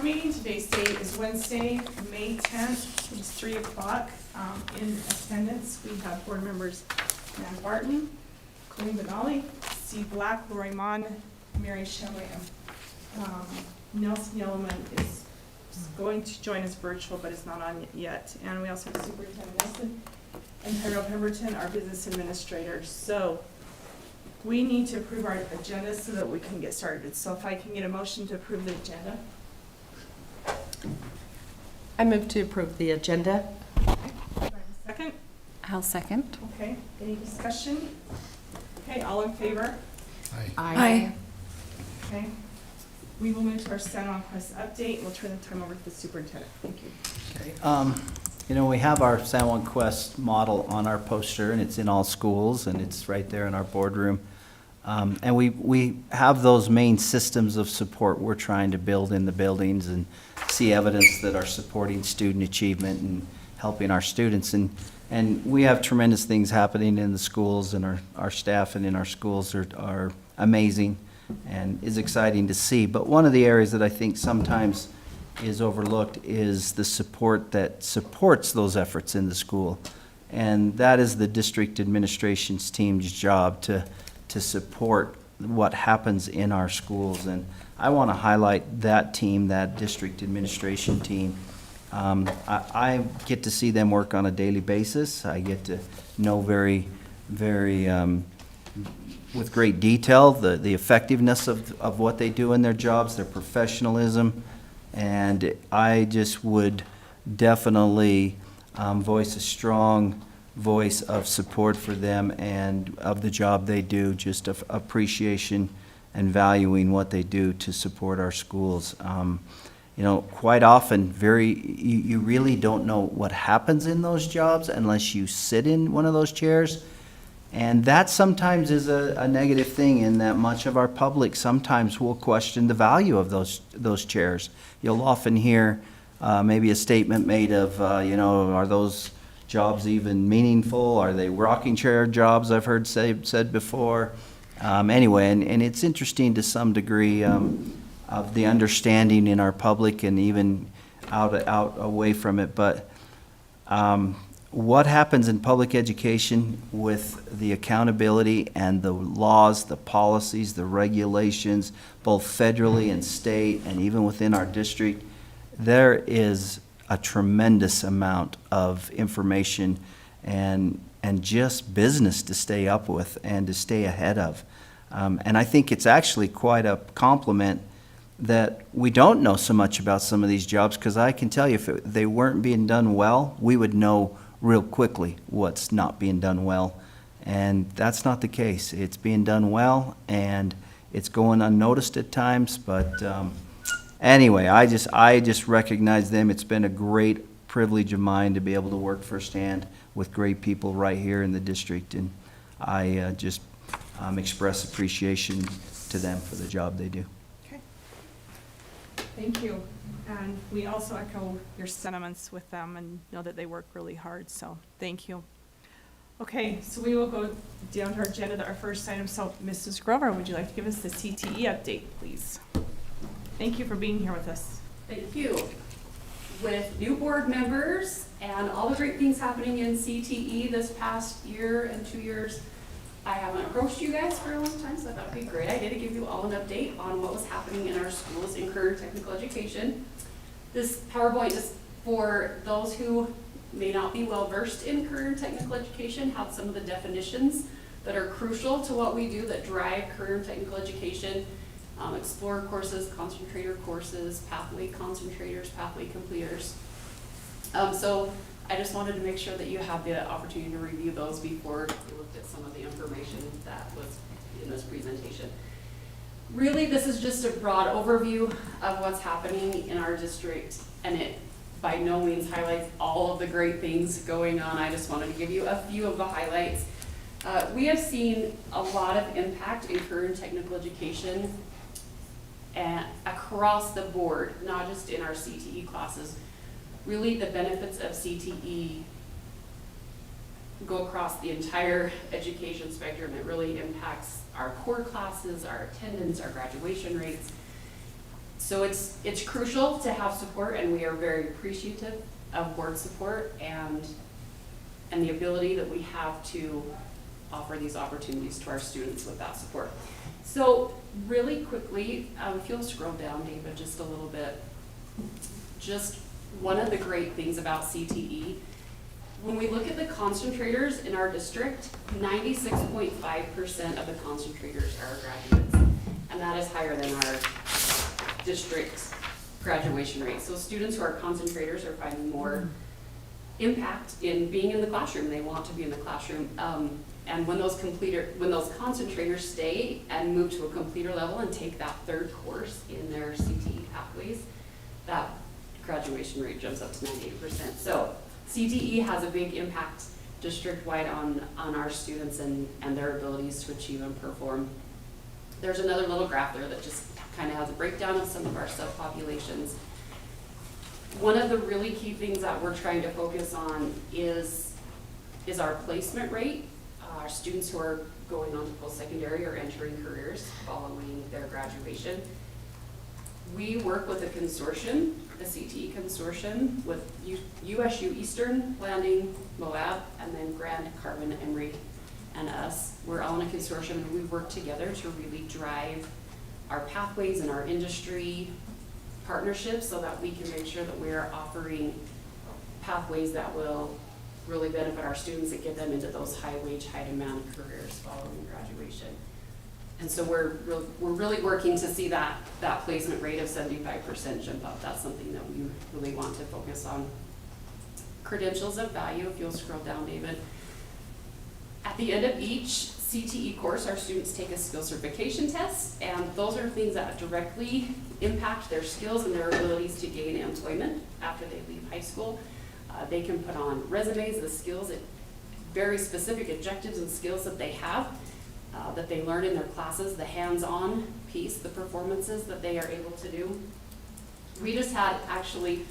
board meeting. Today's date is Wednesday, May 10th. It's 3 o'clock. In attendance, we have board members Nan Barton, Colleen Benali, Steve Black, Lori Mon, Mary Shelley. Nelson Yellowman is going to join us virtual, but is not on yet. And we also have Superintendent Nelson and Tyrell Pemberton, our business administrator. So we need to approve our agenda so that we can get started. So if I can get a motion to approve the agenda. I move to approve the agenda. Do I have a second? I'll second. Okay, any discussion? Okay, all in favor? Aye. Okay. We will move to our San Juan Quest update, and we'll turn the time over to the superintendent. Thank you. Okay. You know, we have our San Juan Quest model on our poster, and it's in all schools, and it's right there in our boardroom. And we have those main systems of support we're trying to build in the buildings and see evidence that are supporting student achievement and helping our students. And we have tremendous things happening in the schools, and our staff and in our schools are amazing and is exciting to see. But one of the areas that I think sometimes is overlooked is the support that supports those efforts in the school. And that is the district administration's team's job to support what happens in our schools. And I want to highlight that team, that district administration team. I get to see them work on a daily basis. I get to know very with great detail the effectiveness of what they do in their jobs, their professionalism. And I just would definitely voice a strong voice of support for them and of the job they do, just of appreciation and valuing what they do to support our schools. You know, quite often, you really don't know what happens in those jobs unless you sit in one of those chairs. And that sometimes is a negative thing, in that much of our public sometimes will question the value of those chairs. You'll often hear maybe a statement made of, you know, are those jobs even meaningful? Are they rocking chair jobs, I've heard said before. Anyway, and it's interesting to some degree of the understanding in our public and even out away from it. But what happens in public education with the accountability and the laws, the policies, the regulations, both federally and state and even within our district, there is a tremendous amount of information and just business to stay up with and to stay ahead of. And I think it's actually quite a compliment that we don't know so much about some of these jobs, because I can tell you if they weren't being done well, we would know real quickly what's not being done well. And that's not the case. It's being done well, and it's going unnoticed at times. But anyway, I just recognize them. It's been a great privilege of mine to be able to work firsthand with great people right here in the district. And I just express appreciation to them for the job they do. Okay. Thank you. And we also echo your sentiments with them and know that they work really hard, so thank you. Okay, so we will go down to our agenda, our first item. So Mrs. Grover, would you like to give us the CTE update, please? Thank you for being here with us. Thank you. With new board members and all the great things happening in CTE this past year and 2 years, I haven't approached you guys for a long time, so I thought it'd be a great idea to give you all an update on what was happening in our schools in current technical education. This PowerPoint is for those who may not be well versed in career technical education, have some of the definitions that are crucial to what we do that drive career technical education, explorer courses, concentrator courses, pathway concentrators, pathway completers. So I just wanted to make sure that you have the opportunity to review those before you looked at some of the information that was in this presentation. Really, this is just a broad overview of what's happening in our district, and it by no means highlights all of the great things going on. I just wanted to give you a few of the highlights. We have seen a lot of impact in career and technical education and across the board, not just in our CTE classes. Really, the benefits of CTE go across the entire education spectrum. It really impacts our core classes, our attendance, our graduation rates. So it's crucial to have support, and we are very appreciative of board support and the ability that we have to offer these opportunities to our students with that support. So really quickly, if you'll scroll down, David, just a little bit. Just one of the great things about CTE, when we look at the concentrators in our district, 96.5% of the concentrators are graduates, and that is higher than our district graduation rate. So students who are concentrators are finding more impact in being in the classroom. They want to be in the classroom. And when those concentrators stay and move to a completer level and take that third course in their CTE pathways, that graduation rate jumps up to 98%. So CTE has a big impact district-wide on our students and their abilities to achieve and perform. There's another little graph there that just kind of has a breakdown of some of our subpopulations. One of the really key things that we're trying to focus on is our placement rate. Our students who are going on to post-secondary or entering careers following their graduation. We work with a consortium, a CTE consortium, with USU Eastern, Landing, Moab, and then Grand, Carbon, Emory, and us. We're all in a consortium, and we work together to really drive our pathways and our industry partnerships so that we can make sure that we're offering pathways that will really benefit our students and get them into those high wage, high demand careers following graduation. And so we're really working to see that placement rate of 75% jump up. That's something that we really want to focus on. Credentials of value, if you'll scroll down, David. At the end of each CTE course, our students take a skill certification test, and those are things that directly impact their skills and their abilities to gain employment after they leave high school. They can put on resumes, the skills, very specific objectives and skills that they have, that they learn in their classes, the hands-on piece, the performances that they are able to do. We just had actually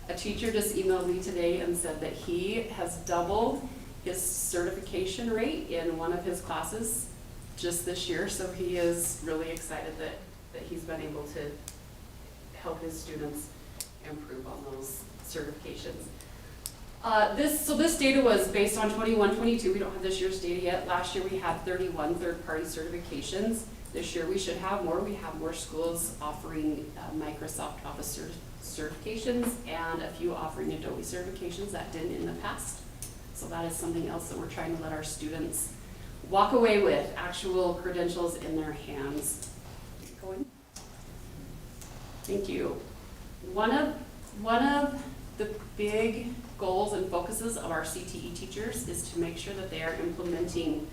a teacher just emailed me today and said that he has doubled his certification rate in one of his classes just this year, so he is really excited that he's been able to help his students improve on those certifications. This data was based on 21-22. We don't have this year's data yet. Last year we had 31 third-party certifications. This year we should have more. We have more schools offering Microsoft Office certifications and a few offering Adobe certifications that didn't in the past. So that is something else that we're trying to let our students walk away with, actual credentials in their hands. Keep going. Thank you. One of the big goals and focuses of our CTE teachers is to make sure that they are implementing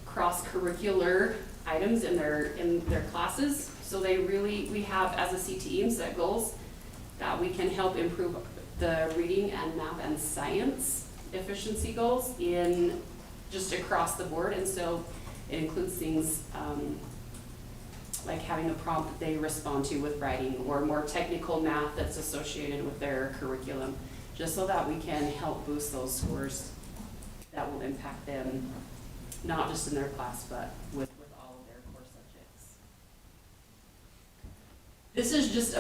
cross-curricular items in their classes. So we have as a CTE team set goals that we can help improve the reading and math and science efficiency goals in just across the board. And so it includes things like having a prompt that they respond to with writing, or more technical math that's associated with their curriculum, just so that we can help boost those scores that will impact them, not just in their class, but with all of their core subjects. This is just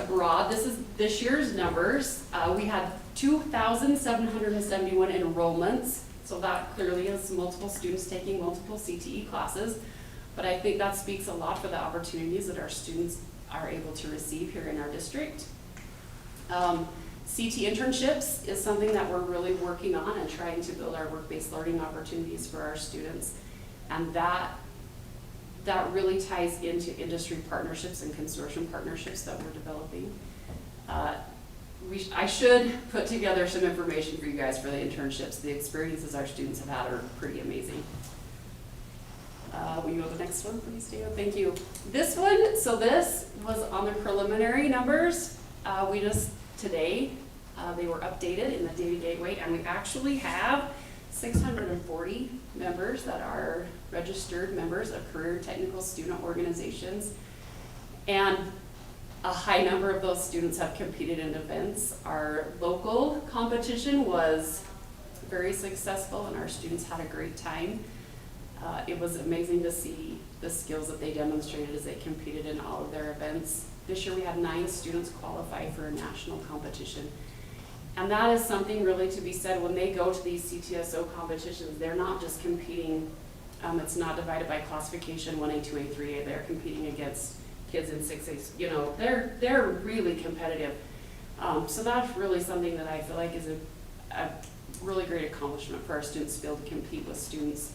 this is this year's numbers. We had 2,771 enrollments, so that clearly is multiple students taking multiple CTE classes. But I think that speaks a lot for the opportunities that our students are able to receive here in our district. CT internships is something that we're really working on and trying to build our work-based learning opportunities for our students. And that really ties into industry partnerships and consortium partnerships that we're developing. I should put together some information for you guys for the internships. The experiences our students have had are pretty amazing. Will you go to the next one, please, Dave? Thank you. This one, so this was on the preliminary numbers. Today, they were updated in the Data Gateway, and we actually have 640 members that are registered members of career technical student organizations. And a high number of those students have competed in events. Our local competition was very successful, and our students had a great time. It was amazing to see the skills that they demonstrated as they competed in all of their events. This year we had 9 students qualify for a national competition. And that is something really to be said. When they go to these CTSO competitions, they're not just competing, it's not divided by classification, 1A, 2A, 3A. They're competing against kids in 6A. You know, they're really competitive. So that's really something that I feel like is a really great accomplishment for our students to be able to compete with students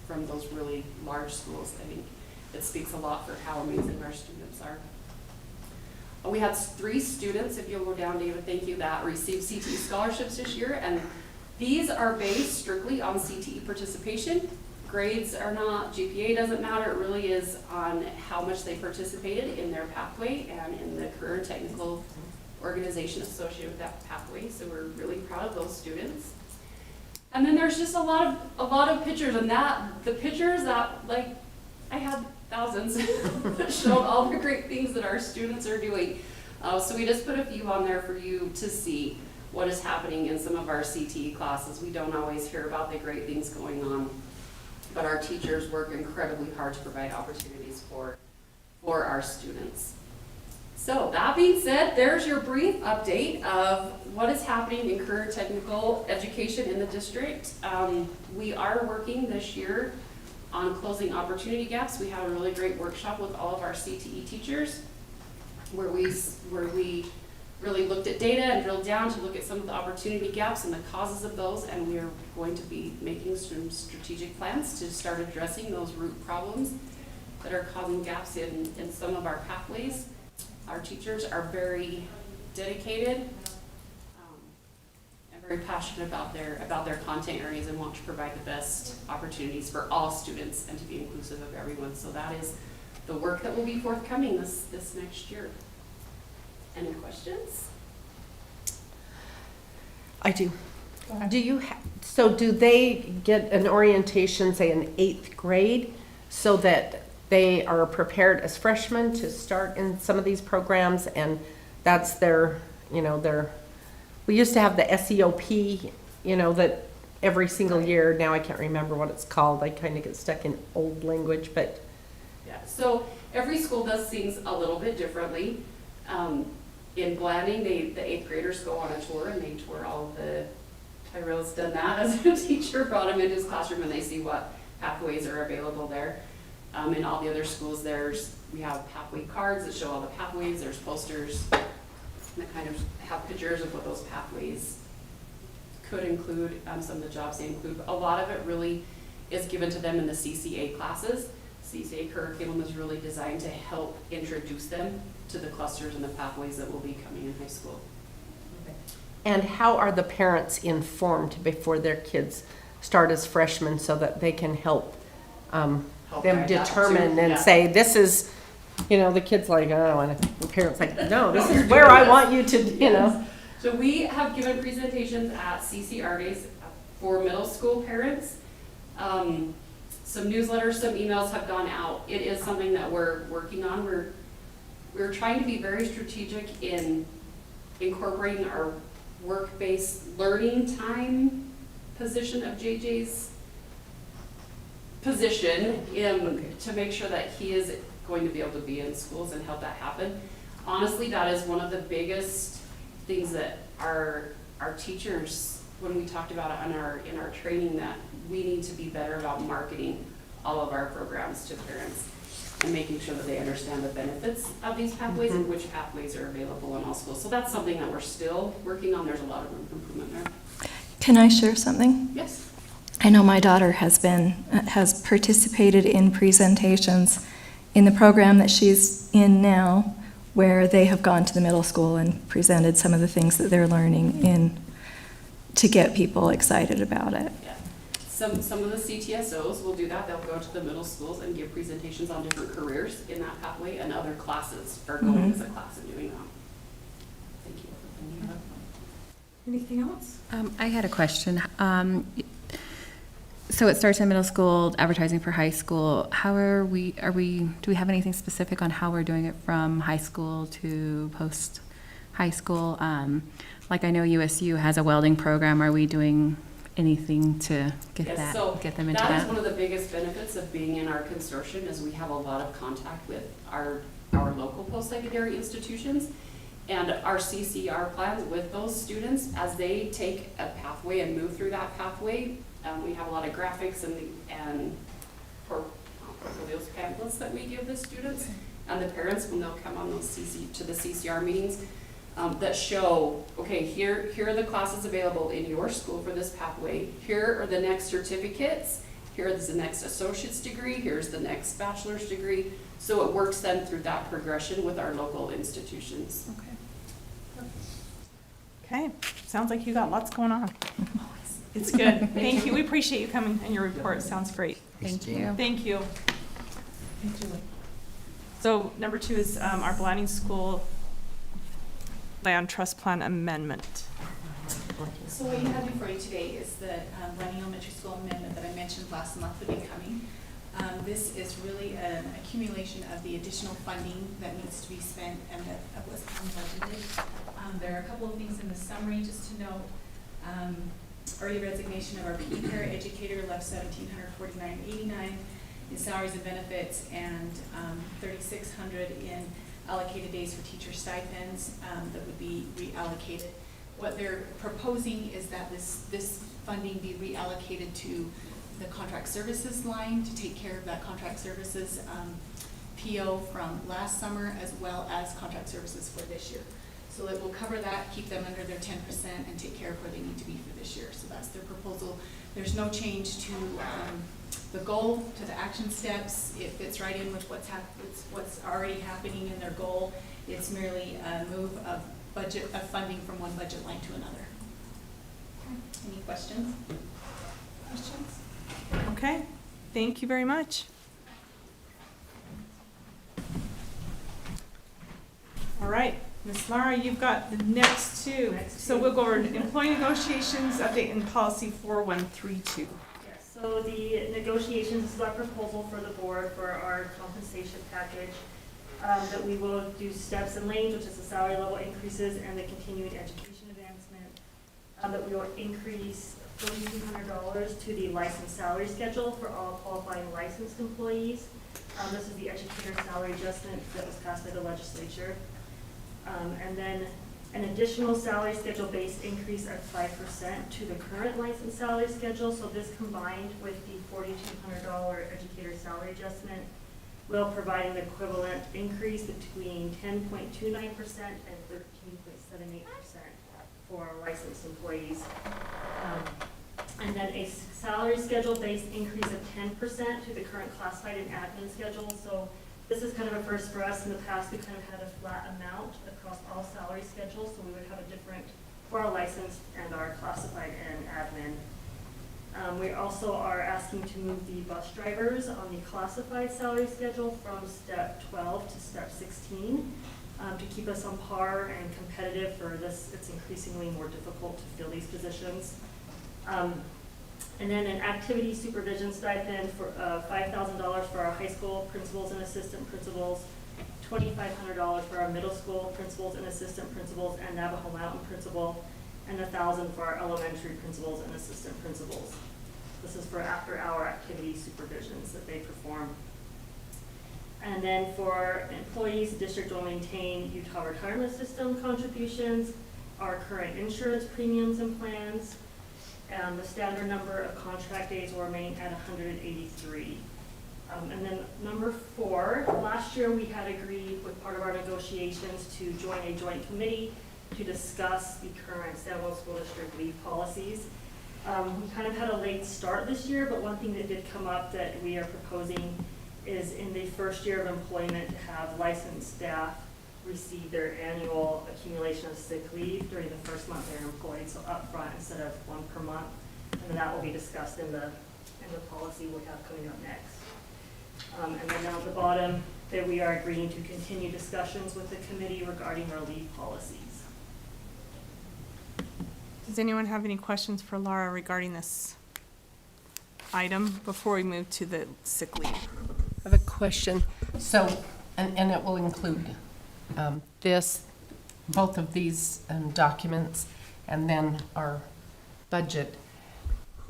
from those really large schools. I think it speaks a lot for how amazing our students are. We had 3 students, if you'll go down, David, thank you, that received CTE scholarships this year, and these are based strictly on CTE participation. Grades are not, GPA doesn't matter, it really is on how much they participated in their pathway and in the career and technical organization associated with that pathway, so we're really proud of those students. And then there's just a lot of pictures, and the pictures that, like, I had thousands that showed all the great things that our students are doing. So we just put a few on there for you to see what is happening in some of our CTE classes. We don't always hear about the great things going on, but our teachers work incredibly hard to provide opportunities for our students. So that being said, there's your brief update of what is happening in career technical education in the district. We are working this year on closing opportunity gaps. We had a really great workshop with all of our CTE teachers where we really looked at data and drilled down to look at some of the opportunity gaps and the causes of those, and we are going to be making some strategic plans to start addressing those root problems that are causing gaps in some of our pathways. Our teachers are very dedicated and very passionate about their content areas and want to provide the best opportunities for all students and to be inclusive of everyone. So that is the work that will be forthcoming this next year. Any questions? I do. Do you, so do they get an orientation, say in 8th grade, so that they are prepared as freshmen to start in some of these programs, and that's their, we used to have the SEOP, that every single year, now I can't remember what it's called, I kind of get stuck in old language, but. Yeah, so every school does things a little bit differently. In Blanding, the 8th graders go on a tour, and they tour all of the, Tyro's done that as a teacher, brought them into his classroom, and they see what pathways are available there. In all the other schools, we have pathway cards that show all the pathways, there's posters that kind of have pictures of what those pathways could include, some of the jobs they include. But a lot of it really is given to them in the CCA classes. CCA curriculum is really designed to help introduce them to the clusters and the pathways that will be coming in high school. And how are the parents informed before their kids start as freshmen so that they can help them guide that determine too. and Yeah. say, this is, the kid's like, oh, and the parents like, no, this is where I want you to, Yes. So we have given presentations at CCR Days for middle school parents. Some newsletters, some emails have gone out. It is something that we're working on. We're trying to be very strategic in incorporating our work-based learning time position of JJ's position to make sure that he is going to be able to be in schools and help that happen. Honestly, that is one of the biggest things that our teachers, when we talked about it in our training, that we need to be better about marketing all of our programs to parents and making sure that they understand the benefits of these pathways and which pathways are available in all schools. So that's something that we're still working on. There's a lot of room for improvement there. Can I share something? Yes. I know my daughter has participated in presentations in the program that she's in now, where they have gone to the middle school and presented some of the things that they're learning in to get people excited about it. Yeah. Some of the CTSOs will do that. They'll go to the middle schools and give presentations on different careers in that pathway, and other classes are going as a class and doing that. Thank you for bringing that up. Anything else? I had a question. So it starts in middle school, advertising for high school. How do we have anything specific on how we're doing it from high school to post high school? Like I know USU has a welding program. Are we doing anything to get Yes, that, so get them into that is that? one of the biggest benefits of being in our consortium is we have a lot of contact with our local post-secondary institutions and our CCR plans with those students as they take a pathway and move through that pathway. We have a lot of graphics and portfolios, pamphlets that we give the students and the parents when they'll come on those to the CCR meetings that show, okay, here are the classes available in your school for this pathway. Here are the next certificates. Here is the next associate's degree. Here's the next bachelor's degree. So it works then through that progression with our local institutions. Okay, sounds like you got lots going on. It's good. Thank you. We appreciate you coming and your report. Sounds great. Thank you. Thank you. So number 2 is our Blanding School Land Trust Plan Amendment. So what you have before you today is the Blanding Elementary School amendment that I mentioned last month would be coming. This is really an accumulation of the additional funding that needs to be spent and that was unbudgeted. There are a couple of things in the summary just to note. Early resignation of our PE paraeducator left $1,749.89 in salaries and benefits and $3,600 in allocated days for teacher stipends that would be reallocated. What they're proposing is that this funding be reallocated to the contract services line to take care of that contract services PO from last summer as well as contract services for this year. So it will cover that, keep them under their 10% and take care of where they need to be for this year. So that's their proposal. There's no change to the goal, to the action steps. It fits right in with what's already happening in their goal. It's merely a move of funding from one budget line to another. Any questions? Okay, thank you very much. All right, Ms. Lara, you've got the next 2. So we'll go over employee negotiations, update in policy 4132. Yes, so the negotiations, this is our proposal for the board for our compensation package, that we will do steps and lanes, which is the salary level increases and the continuing education advancement, that we will increase $4,200 to the licensed salary schedule for all qualifying licensed employees. This is the educator salary adjustment that was passed by the legislature. And then an additional salary schedule based increase of 5% to the current licensed salary schedule. So this combined with the $4,200 educator salary adjustment will provide an equivalent increase between 10.29% and 13.78% for our licensed employees. And then a salary schedule-based increase of 10% to the current classified and admin schedule. So this is kind of a first for us. In the past, we kind of had a flat amount across all salary schedules, so we would have a different for our licensed and our classified and admin. We also are asking to move the bus drivers on the classified salary schedule from step 12 to step 16 to keep us on par and competitive for this. It's increasingly more difficult to fill these positions. And then an activity supervision stipend for $5,000 for our high school principals and assistant principals, $2,500 for our middle school principals and assistant principals and Navajo Mountain principal, and $1,000 for our elementary principals and assistant principals. This is for after-hour activity supervisions that they perform. And then for employees, the district will maintain Utah Retirement System contributions, our current insurance premiums and plans. The standard number of contract days will remain at 183. And then number 4, last year we had agreed with part of our negotiations to join a joint committee to discuss the current San Juan School District leave policies. We kind of had a late start this year, but one thing that did come up that we are proposing is in the first year of employment to have licensed staff receive their annual accumulation of sick leave during the first month they're employed, so upfront instead of 1 per month. And then that will be discussed in the policy we have coming up next. And then down at the bottom, that we are agreeing to continue discussions with the committee regarding our leave policies. Does anyone have any questions for Laura regarding this item before we move to the sick leave? I have a question. So, and it will include both of these documents, and then our budget.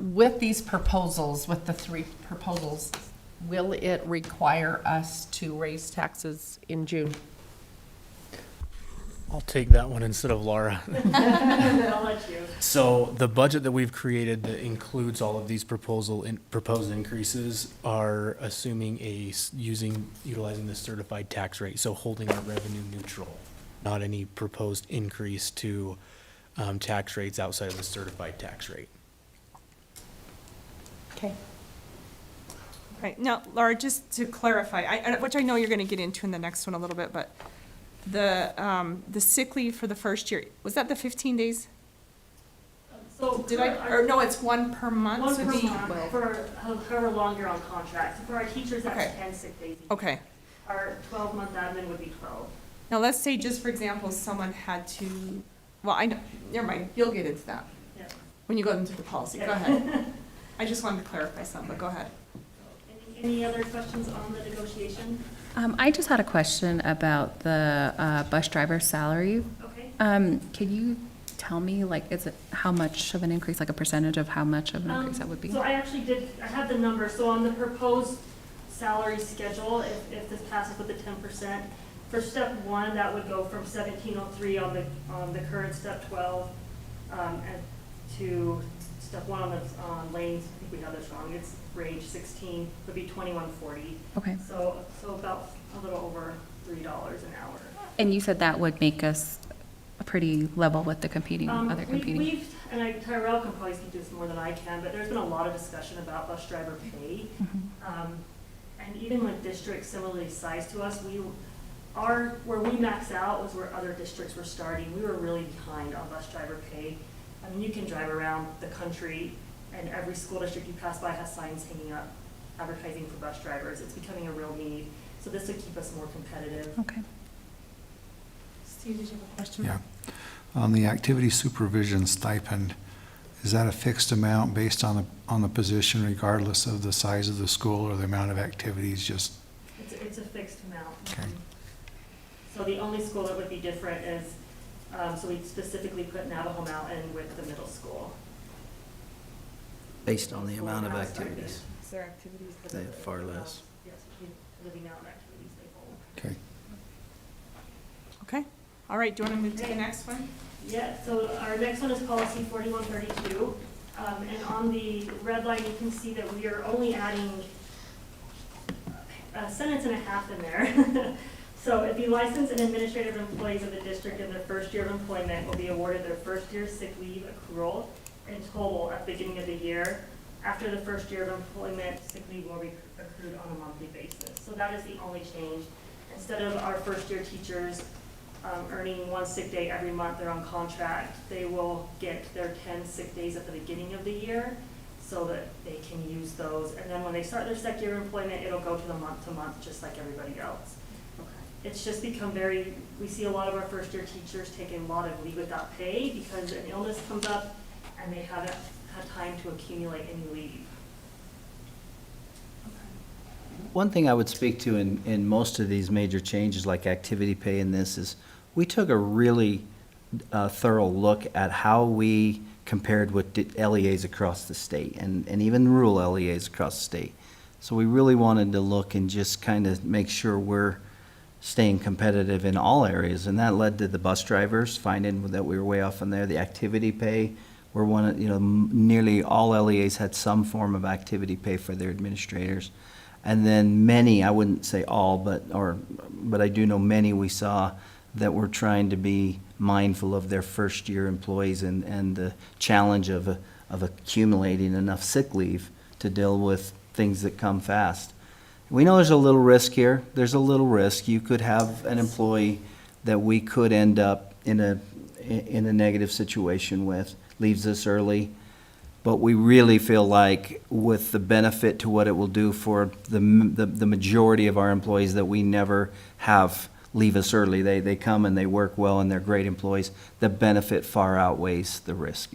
with these proposals, with the 3 proposals, will it require us to raise taxes in June? I'll take that one instead of Laura. I'll let you. So the budget that we've created that includes all of these proposed increases are assuming utilizing the certified tax rate, so holding our revenue neutral, not any proposed increase to tax rates outside of the certified tax rate. Okay. Right, now, Laura, just to clarify, which I know you're gonna get into in the next one a little bit, but the sick leave for the first year, was that the 15 days? So Did no, it's 1 per month? One so per it'd be- month for however long you're on contract. So for our teachers, Okay. that's 10 sick days. a year. Okay, Our 12-month admin would be 12. now let's say just for example, someone had to, well, never mind, you'll get into that Yeah. when you go into the policy, go ahead. I just wanted to clarify something, but go ahead. Any other questions on the negotiation? I just had a question about the bus driver salary. Okay. Can you tell me, like, is it how much of an increase, like a percentage of how much of an increase that would be? So I actually I have the number. So on the proposed salary schedule, if this passes with the 10%, for step 1, that would go from 1703 on the current step 12, and to step 1 on lanes, I think we have this wrong, it's range 16, would be 2140. Okay. So about a little over $3 an hour. And you said that would make us pretty level with the competing, other competing? And Tyrell can probably speak to this more than I can, but there's been a lot of discussion about bus driver pay. Mhm. And even with districts similarly sized to us, where we max out was where other districts were starting. We were really behind on bus driver pay. I mean, you can drive around the country and every school district you pass by has signs hanging up advertising for bus drivers. It's becoming a real need. So this would keep us more competitive. Okay. Steve, did you have a question? Yeah. On the activity supervision stipend, is that a fixed amount based on the position regardless of the size of the school or the amount of activities just? It's a fixed amount. Okay. So the only school that would be different is, so we specifically put Navajo Mountain with the middle school. Based on the amount of activities. Is there activities? that They are- have far less. Yes, living out activities they hold. Okay. Okay, all right, do you want to move to the next one? Yeah, so our next one is policy 4132. And on the red line, you can see that we are only adding a sentence and a half in there. So if the licensed and administrative employees of the district in their first year of employment will be awarded their first year sick leave accrual in total at the beginning of the year. After the first year of employment, sick leave will be accrued on a monthly basis. So that is the only change. Instead of our first year teachers earning 1 sick day every month they're on contract, they will get their 10 sick days at the beginning of the year so that they can use those. And then when they start their second year of employment, it'll go to the month to month, just like everybody else. It's just become we see a lot of our first year teachers take a lot of leave without pay because an illness comes up and they haven't had time to accumulate any leave. One thing I would speak to in most of these major changes, like activity pay in this, is we took a really thorough look at how we compared with LEAs across the state and even rural LEAs across the state. So we really wanted to look and just kind of make sure we're staying competitive in all areas, and that led to the bus drivers finding that we were way off on there. The activity pay, we're nearly all LEAs had some form of activity pay for their administrators. And then many, I wouldn't say all, but I do know many we saw that were trying to be mindful of their first year employees and the challenge of accumulating enough sick leave to deal with things that come fast. We know there's a little risk here. There's a little risk. You could have an employee that we could end up in a negative situation with, leaves us early. But we really feel like with the benefit to what it will do for the majority of our employees that we never have leave us early. They come and they work well and they're great employees. The benefit far outweighs the risk.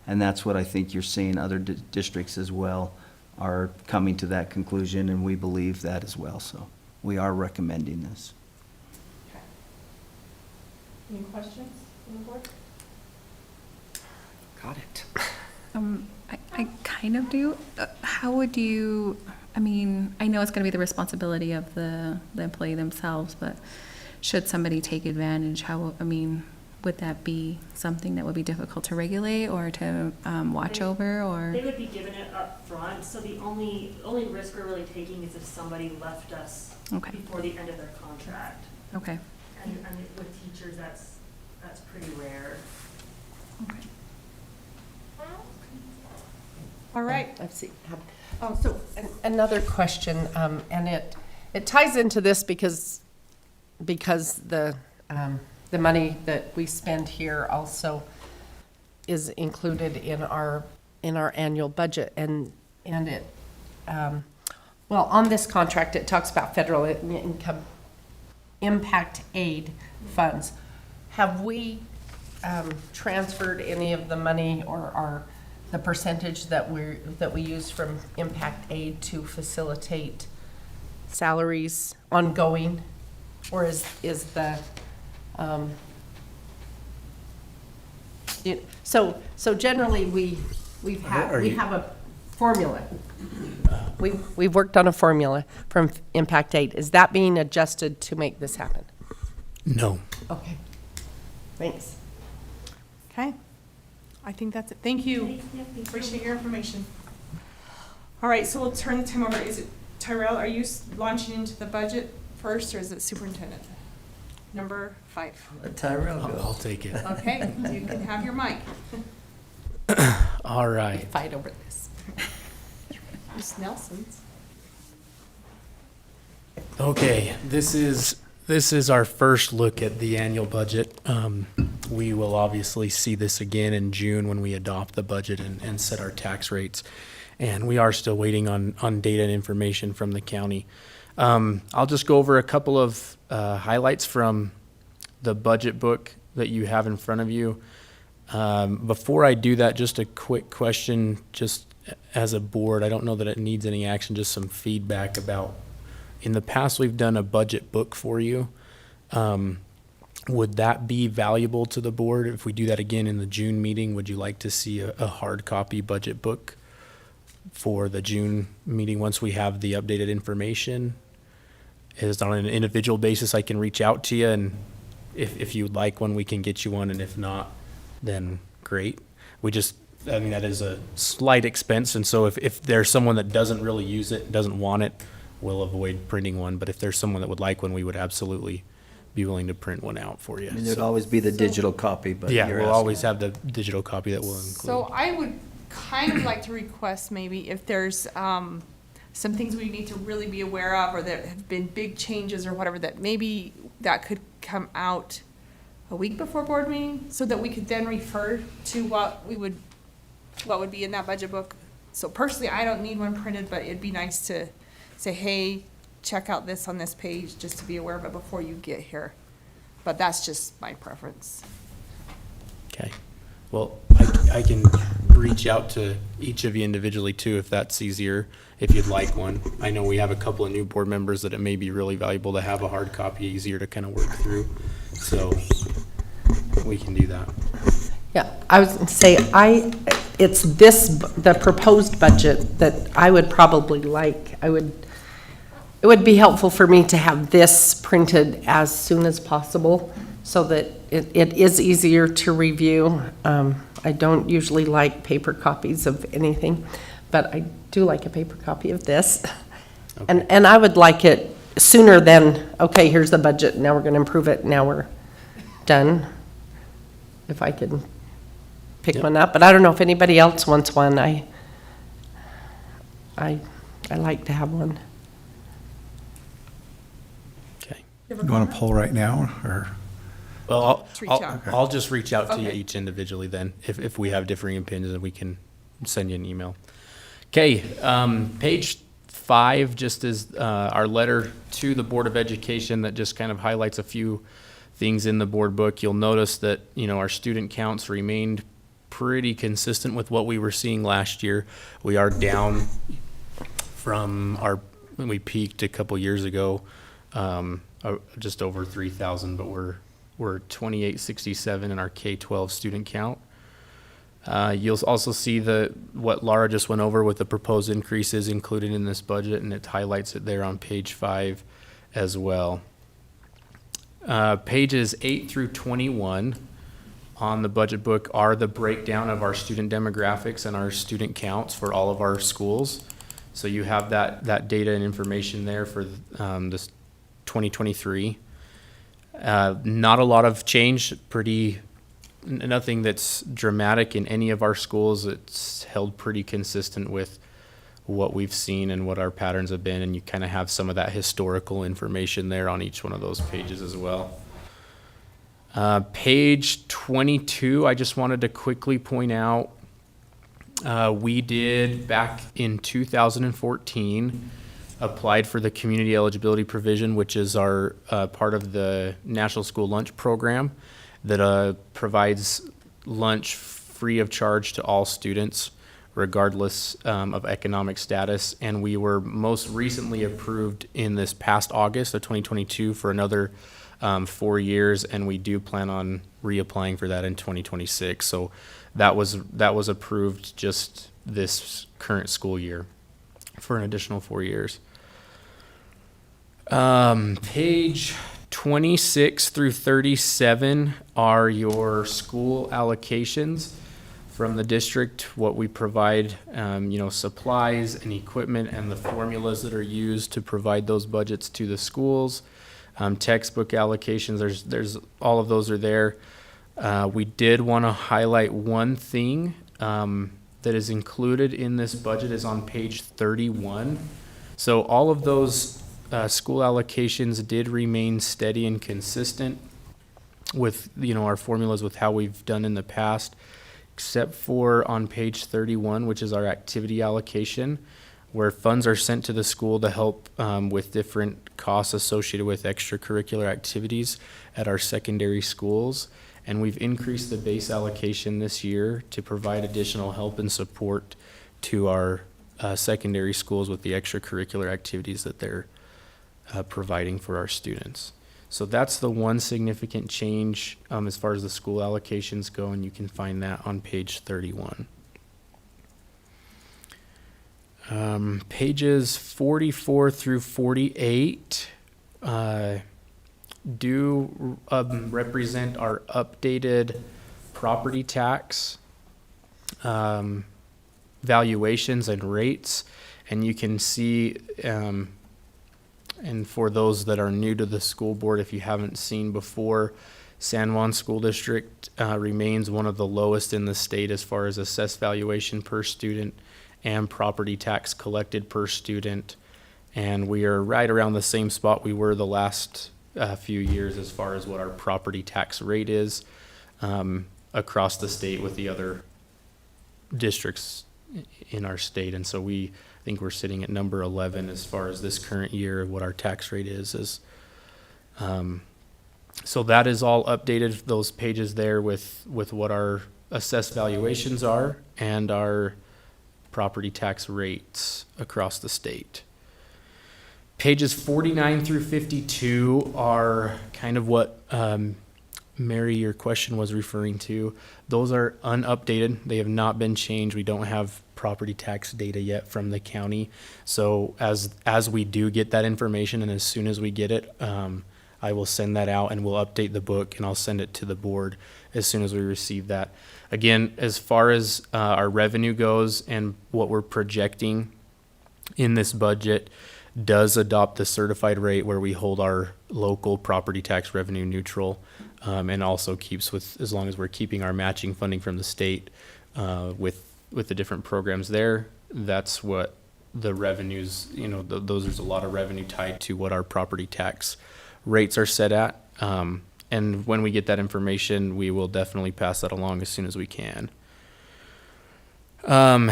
And that's what I think you're seeing other districts as well are coming to that conclusion, and we believe that as well. So we are recommending this. Okay. Any questions from the board? Got it. I kind kind of do. How would you, I mean, I know it's going to be the responsibility of the employee themselves, but should somebody take advantage, how, I mean, would that be something that would be difficult to regulate or to watch over, or? They would be given it up front, so the only risk we're really taking is if somebody left us Okay. before the end of their contract. Okay. And with teachers, that's pretty rare. Okay. All right. I've seen. Oh, so another question, and it ties into this because the money that we spend here also is included in our annual budget, and it, well, on this contract, it talks about federal income impact aid funds. Have we transferred any of the money or the percentage that we use from impact aid to facilitate salaries ongoing? Or is the, so generally we have a formula. We've worked on a formula from impact aid. Is that being adjusted to make this happen? No. Okay, thanks. Okay. I think that's it. Thank you. Appreciate your information. All right, so we'll turn the time over. Is it, Tyrell, are you launching into the budget first, or is it superintendent? Number 5. Let Tyrell go. I'll take it. Okay, you can have your mic. All right. Fight over this. Miss Nelson's. Okay, this is our first look at the annual budget. We will obviously see this again in June when we adopt the budget and set our tax rates. And we are still waiting on data and information from the county. I'll just go over a couple of highlights from the budget book that you have in front of you. Before I do that, just a quick question, just as a board. I don't know that it needs any action, just some feedback about, in the past, we've done a budget book for you. Would that be valuable to the board? If we do that again in the June meeting, would you like to see a hard copy budget book for the June meeting once we have the updated information? Is on an individual basis, I can reach out to you, and if you'd like one, we can get you one, and if not, then great. I mean, that is a slight expense, and so if there's someone that doesn't really use it, doesn't want it, we'll avoid printing one. But if there's someone that would like one, we would absolutely be willing to print one out for you. I mean, there'd always be the digital copy, but Yeah, you're we'll asking. always have the digital copy that we'll So include. I would kind of like to request maybe if there's some things we need to really be aware of, or there have been big changes or whatever, that maybe that could come out a week before board meeting, so that we could then refer to what would be in that budget book. So personally, I don't need one printed, but it'd be nice to say, hey, check out this on this page, just to be aware of it before you get here. But that's just my preference. Okay. Well, I can reach out to each of you individually too, if that's easier, if you'd like one. I know we have a couple of new board members that it may be really valuable to have a hard copy, easier to kind of work through. So we can do that. Yeah, I was gonna say, it's the proposed budget that I would probably like. It would be helpful for me to have this printed as soon as possible, so that it is easier to review. I don't usually like paper copies of anything, but I do like a paper copy of this. Okay. And I would like it sooner than, okay, here's the budget, now we're gonna improve it, now we're done. If I could pick Yep. one up, but I don't know if anybody else wants one. I like to have one. Okay. You want to poll right now, or? Well, Let's reach out. I'll just reach out to you Okay. each individually then, if we have differing opinions, and we can send you an email. Okay, page 5 just is our letter to the Board of Education that just kind of highlights a few things in the board book. You'll notice that, our student counts remained pretty consistent with what we were seeing last year. We are down from when we peaked a couple years ago, just over 3,000, but we're 2867 in our K-12 student count. You'll also see what Laura just went over with the proposed increases included in this budget, and it highlights it there on page 5 as well. Pages 8 through 21 on the budget book are the breakdown of our student demographics and our student counts for all of our schools. So you have that data and information there for this 2023. Not a lot of change, nothing that's dramatic in any of our schools. It's held pretty consistent with what we've seen and what our patterns have been, and you kind of have some of that historical information there on each one of those pages as well. Page 22, I just wanted to quickly point out, we did back in 2014 applied for the community eligibility provision, which is our part of the National School Lunch Program that provides lunch free of charge to all students regardless of economic status. And we were most recently approved in this past August of 2022 for another 4 years, and we do plan on reapplying for that in 2026. So that was approved just this current school year for an additional 4 years. Page 26 through 37 are your school allocations from the district, what we provide, supplies and equipment and the formulas that are used to provide those budgets to the schools. Textbook allocations, there's all of those are there. We did want to highlight one thing that is included in this budget is on page 31. So all of those school allocations did remain steady and consistent with our formulas with how we've done in the past, except for on page 31, which is our activity allocation, where funds are sent to the school to help with different costs associated with extracurricular activities at our secondary schools. And we've increased the base allocation this year to provide additional help and support to our secondary schools with the extracurricular activities that they're providing for our students. So that's the one significant change as far as the school allocations go, and you can find that on page 31. Pages 44 through 48 do represent our updated property tax valuations and rates, and you can see and for those that are new to the school board, if you haven't seen before, San Juan School District remains one of the lowest in the state as far as assessed valuation per student and property tax collected per student. And we are right around the same spot we were the last few years as far as what our property tax rate is across the state with the other districts in our state. And so I think we're sitting at number 11 as far as this current year, what our tax rate is. So that is all updated, those pages there with what our assessed valuations are and our property tax rates across the state. Pages 49 through 52 are kind of what Mary, your question was referring to. Those are unupdated. They have not been changed. We don't have property tax data yet from the county. So as we do get that information, and as soon as we get it, I will send that out and we'll update the book and I'll send it to the board as soon as we receive that. Again, as far as our revenue goes and what we're projecting in this budget does adopt the certified rate where we hold our local property tax revenue neutral, and also keeps with, as long as we're keeping our matching funding from the state with the different programs there. That's what the revenues, there's a lot of revenue tied to what our property tax rates are set at. And when we get that information, we will definitely pass that along as soon as we can. And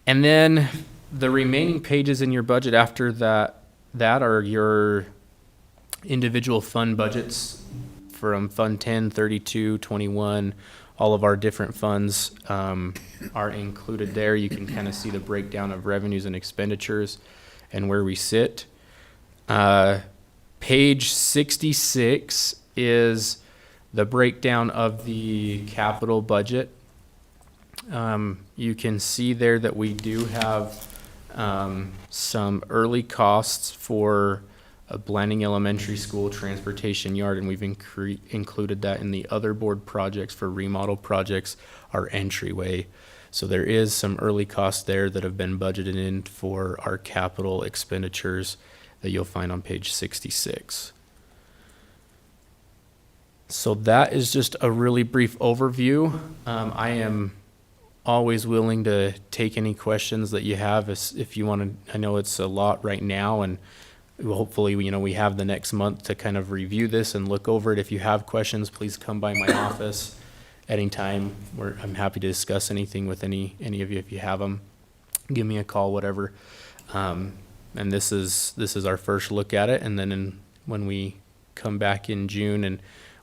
then the remaining pages in your budget after that are your individual fund budgets from Fund 10, 32, 21. All of our different funds are included there. You can kind of see the breakdown of revenues and expenditures and where we sit. Page 66 is the breakdown of the capital budget. You can see there that we do have some early costs for a Blanding Elementary School transportation yard, and we've included that in the other board projects for remodel projects, our entryway. So there is some early costs there that have been budgeted in for our capital expenditures that you'll find on page 66. So that is just a really brief overview. I am always willing to take any questions that you have if you want to. I know it's a lot right now, and hopefully, we have the next month to kind of review this and look over it. If you have questions, please come by my office anytime. I'm happy to discuss anything with any of you if you have them. Give me a call, whatever. And this is our first look at it, and then when we come back in June, and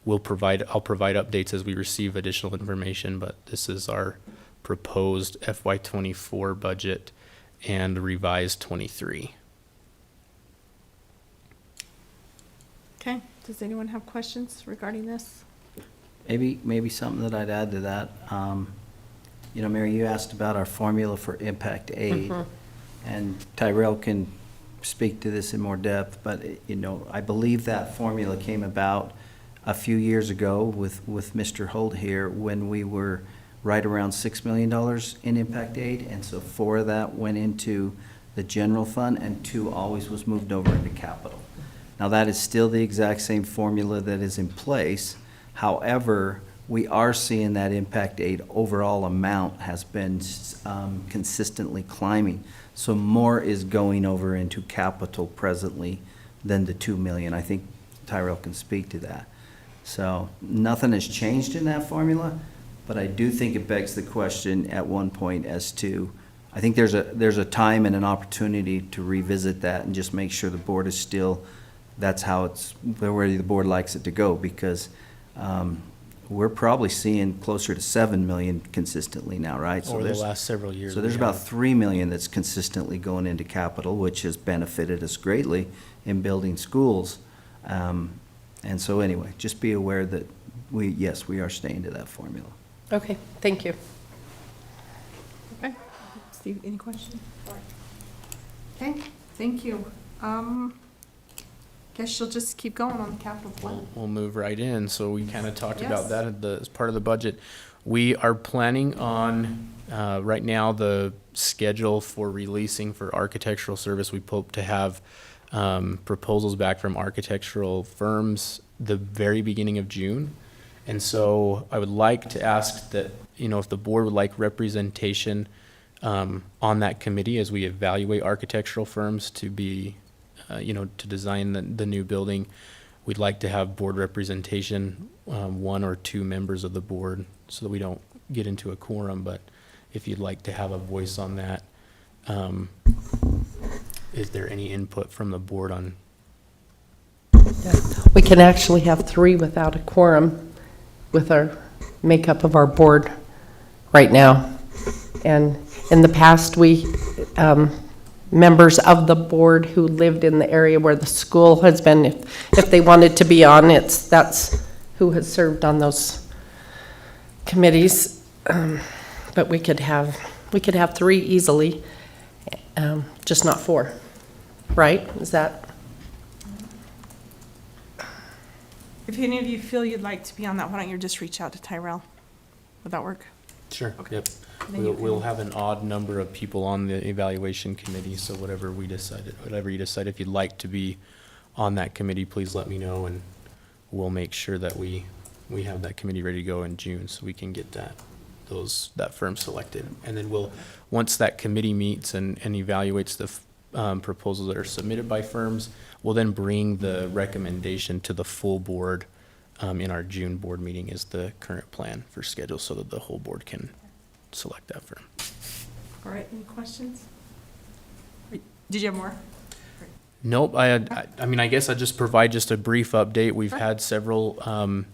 I'll provide updates as we receive additional information. But this is our proposed FY24 budget and revised 23. Okay, does anyone have questions regarding this? Maybe something that I'd add to that. Mary, you asked about our formula for impact aid, and Tyrell can speak to this in more depth, but I believe that formula came about a few years ago with Mr. Holt here when we were right around $6 million in impact aid, and so 4 of that went into the general fund and 2 always was moved over into capital. Now, that is still the exact same formula that is in place. However, we are seeing that impact aid overall amount has been consistently climbing. So more is going over into capital presently than the 2 million. I think Tyrell can speak to that. So nothing has changed in that formula, but I do think it begs the question at one point as to, I think there's a time and an opportunity to revisit that and just make sure the board is still, that's how it's, where the board likes it to go, because we're probably seeing closer to 7 million consistently now, right? Over the last several years. So there's about 3 million that's consistently going into capital, which has benefited us greatly in building schools. And so anyway, just be aware that we are staying to that formula. Okay, thank you. Okay, Steve, any questions? Okay, thank you. Guess you'll just keep going on the capital plan. We'll move right in. So we kind of talked Yes. about that as part of the budget. We are planning on, right now, the schedule for releasing for architectural service. We hope to have proposals back from architectural firms the very beginning of June. And so I would like to ask that, if the board would like representation on that committee as we evaluate architectural firms to be, to design the new building. We'd like to have board representation, 1 or 2 members of the board, so that we don't get into a quorum. But if you'd like to have a voice on that, is there any input from the board on? We can actually have 3 without a quorum with our makeup of our board right now. And in the past, we, members of the board who lived in the area where the school has been, if they wanted to be on it, that's who has served on those committees. But we could have 3 easily, just not 4, right? Is that? If any of you feel you'd like to be on that, why don't you just reach out to Tyrell? Would that work? Sure. Okay. Yep. Then you We'll can- have an odd number of people on the evaluation committee, so whatever you decide, if you'd like to be on that committee, please let me know, and we'll make sure that we have that committee ready to go in June, so we can get that firm selected. And then once that committee meets and evaluates the proposals that are submitted by firms, we'll then bring the recommendation to the full board in our June board meeting is the current plan for schedule, so that the whole board can select that firm. All right, any questions? Did you have more? Nope, I guess I'll just provide just a brief update. We've had several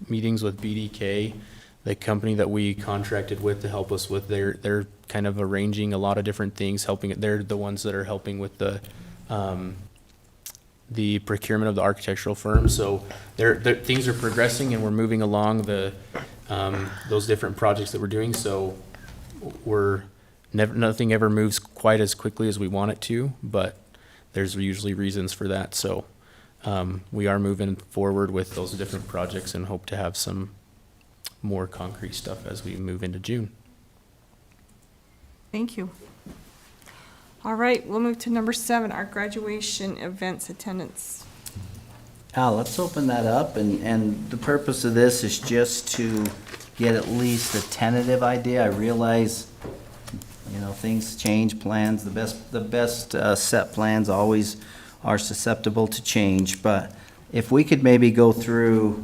meetings with BDK, the company that we contracted with to help us with they're kind of arranging a lot of different things, they're the ones that are helping with the procurement of the architectural firm. So things are progressing, and we're moving along those different projects that we're doing. So nothing ever moves quite as quickly as we want it to, but there's usually reasons for that. So we are moving forward with those different projects and hope to have some more concrete stuff as we move into June. Thank you. All right, we'll move to number 7, our graduation events attendance. Al, let's open that up, and the purpose of this is just to get at least a tentative idea. I realize, you know, things change, plans, the best set plans always are susceptible to change, but if we could maybe go through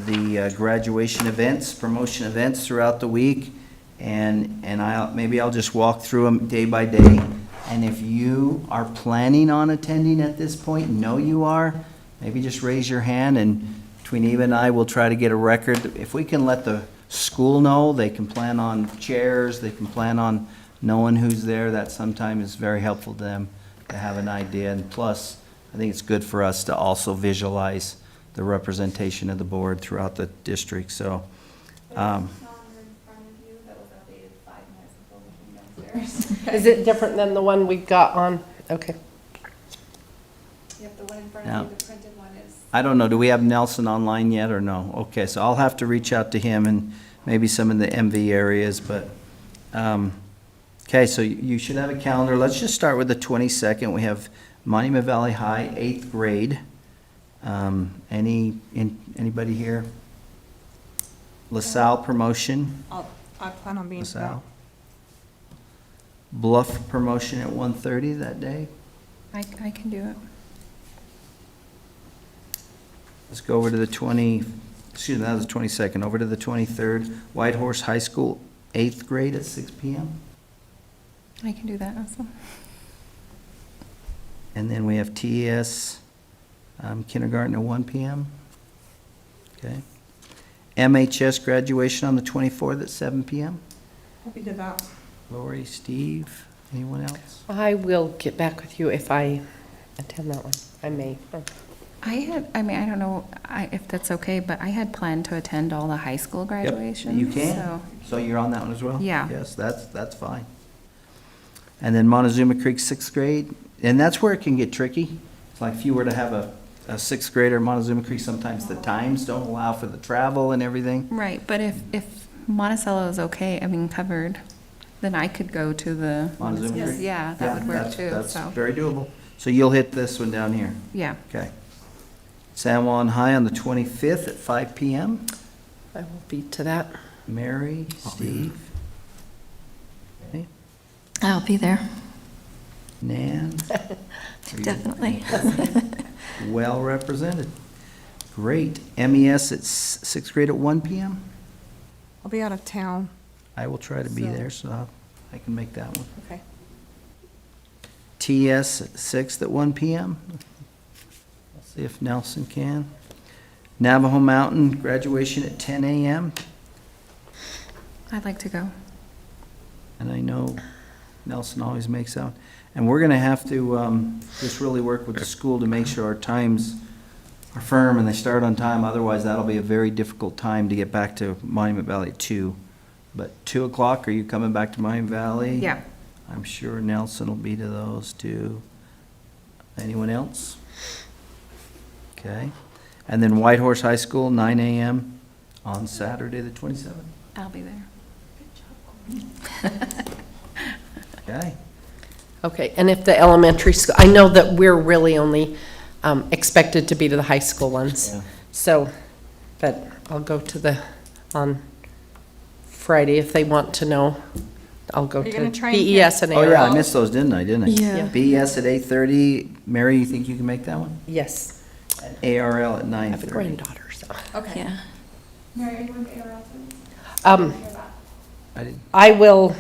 the graduation events, promotion events throughout the week, and I'll just walk through them day by day. And if you are planning on attending at this point, know you are, maybe just raise your hand, and between Eva and I, we'll try to get a record. If we can let the school know, they can plan on chairs, they can plan on knowing who's there, that sometimes is very helpful to them to have an idea. And plus, I think it's good for us to also visualize the representation of the board throughout the district, so. Is it different than the one we've got on? Okay. Yep, the one in front Now- of you, the printed one is. I don't know, do we have Nelson online yet or no? Okay, so I'll have to reach out to him and maybe some in the MV areas, but, okay, so you should have a calendar. Let's just start with the 22nd. We have Monument Valley High, 8th grade. Anybody here? LaSalle promotion, I plan on being to that. LaSalle. Bluff promotion at 1:30 that day. I can do it. Let's go over to the that was the 22nd, over to the 23rd. Whitehorse High School, 8th grade at 6 p.m. I can do that also. And then we have TES kindergarten at 1 p.m. Okay. MHS graduation on the 24th at 7 p.m. Happy to that. Lori, Steve, anyone else? I will get back with you if I attend that one. I may. I don't know if that's okay, but I had planned to attend all the high school graduations. You can. So, So you're on that one as well? Yeah. Yes, that's fine. And then Montezuma Creek, 6th grade, and that's where it can get tricky. It's like if you were to have a 6th grader at Montezuma Creek, sometimes the times don't allow for the travel and everything. right, but if Monticello is okay, covered, then I could go to the. Montezuma Creek? Yeah, that would work that's- too, That's so, very doable. So you'll hit this one down here. yeah. Okay. San Juan High on the 25th at 5 p.m. I will be to that. Mary, Steve, okay. I'll be there, Nan. Are you definitely. Well represented. Great. MES at 6th grade at 1 p.m. I'll be out of town. I will try to be So- there, so I can make that one. Okay. TS at 6th at 1 p.m. I'll see if Nelson can. Navajo Mountain graduation at 10 a.m. I'd like to go. And I know Nelson always makes out. And we're gonna have to just really work with the school to make sure our times are firm and they start on time. Otherwise, that'll be a very difficult time to get back to Monument Valley at 2. But 2 o'clock, are you coming back to Monument Valley? Yeah. I'm sure Nelson will be to those too. Anyone else? Okay. And then Whitehorse High School, 9 a.m. on Saturday, the 27th. I'll be there. Okay. Okay, and if the elementary school, I know that we're really only expected to be to the high school ones. Yeah. So, but I'll go to on Friday if they want to know. I'll go Are you to gonna try and BES and Oh, yeah, I ARL. missed those, didn't I? Yeah. BES at 8:30. Mary, you think you can make that one? Yes, And ARL at I have a 9:30. granddaughter, so. Okay. Yeah. Mary, are you going to ARL too? Um, I didn't. I will,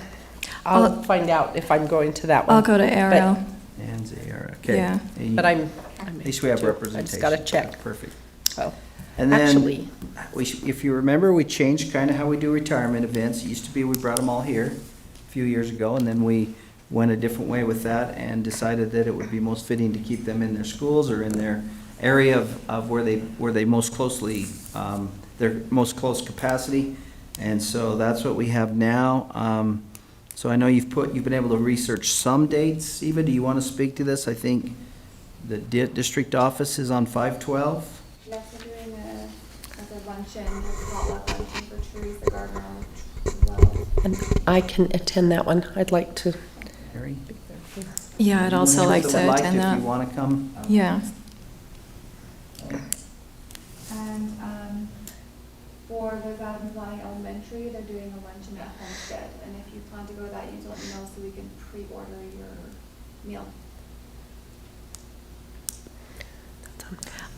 I'll I'll- find out if I'm going to that one. I'll go to ARL. Nan's ARL. Okay. Yeah. Hey, But I'm, At least we have representation. I just gotta check. Perfect. well, And then, actually, if you remember, we changed kind of how we do retirement events. It used to be we brought them all here a few years ago, and then we went a different way with that and decided that it would be most fitting to keep them in their schools or in their area of where they most closely, their most close capacity. And so that's what we have now. So I know you've been able to research some dates. Eva, do you want to speak to this? I think the district office is on 5/12. Yes, we're doing a luncheon, a potluck luncheon for Teresa Gardner on the 12th. And I can attend that one. I'd like to. Harry? Yeah, I'd also like to Anyone else attend would like that. If you want to come. Yeah. And for the Garden Valley Elementary, they're doing a luncheon at Homestead. And if you plan to go to that, you need to let me know so we can pre-order your meal.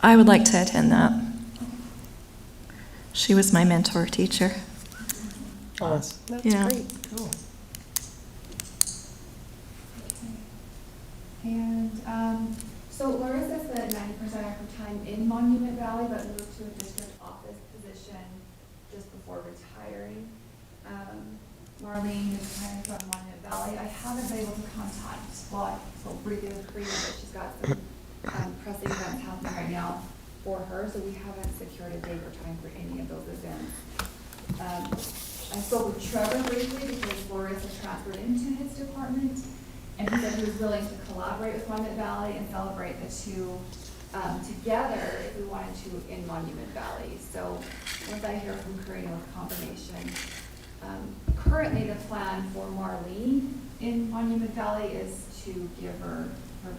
I would like to attend that. She was my mentor teacher. Oh, that's Yeah. great. Cool. And so Larissa spent 90% of her time in Monument Valley, but moved to a district office position just before retiring. Marlene is retiring from Monument Valley. I haven't been able to contact, well, I spoke briefly with Karina, but she's got some pressing events happening right now for her, so we haven't secured a date or time for any of those events. I spoke with Trevor briefly because Larissa transferred into his department, and he said he was willing to collaborate with Monument Valley and celebrate the two together if we wanted to in Monument Valley. So once I hear from Karina with confirmation, currently the plan for Marlene in Monument Valley is to give her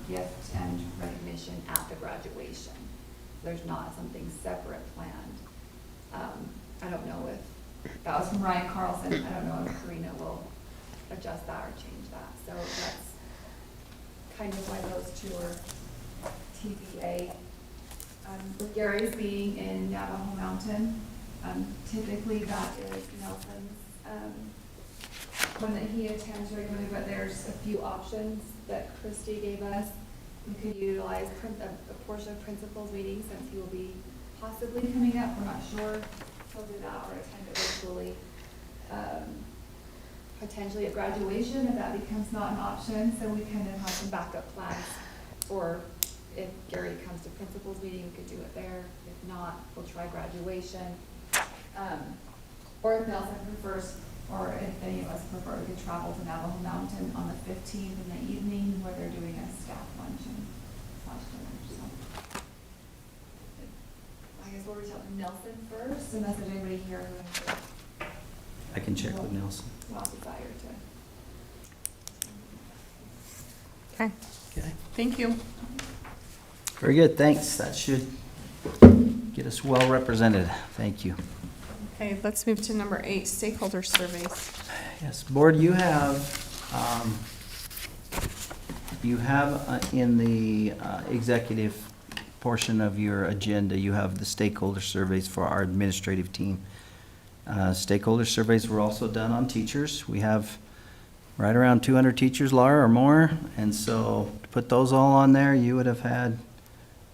gift and recognition at the graduation. There's not something separate planned. I don't know if, that was from Ryan Carlson, I don't know if Karina will adjust that or change that. So that's kind of why those two are TBA. With Gary's being in Navajo Mountain, typically that is Nelson's one that he attends regularly, but there's a few options that Christy gave us. We could utilize a portion of principal's meeting since he will be possibly coming up, we're not sure. He'll do that or attend it virtually. Potentially at graduation, if that becomes not an option, so we kind of have some backup plans. Or if Gary comes to principal's meeting, we could do it there. If not, we'll try graduation. Or if Nelson prefers, or if any of us prefer, we could travel to Navajo Mountain on the 15th in the evening where they're doing a staff luncheon / dinner. So I guess we'll reach out to Nelson first, unless there's anybody here who I can check with Nelson. will desire to. Okay, Okay. thank you. Very good, thanks. That should get us well represented. Thank you. Okay, let's move to number 8, stakeholder surveys. Yes, board, you have in the executive portion of your agenda, you have the stakeholder surveys for our administrative team. Stakeholder surveys were also done on teachers. We have right around 200 teachers, Laura, or more. And so to put those all on there, you would have had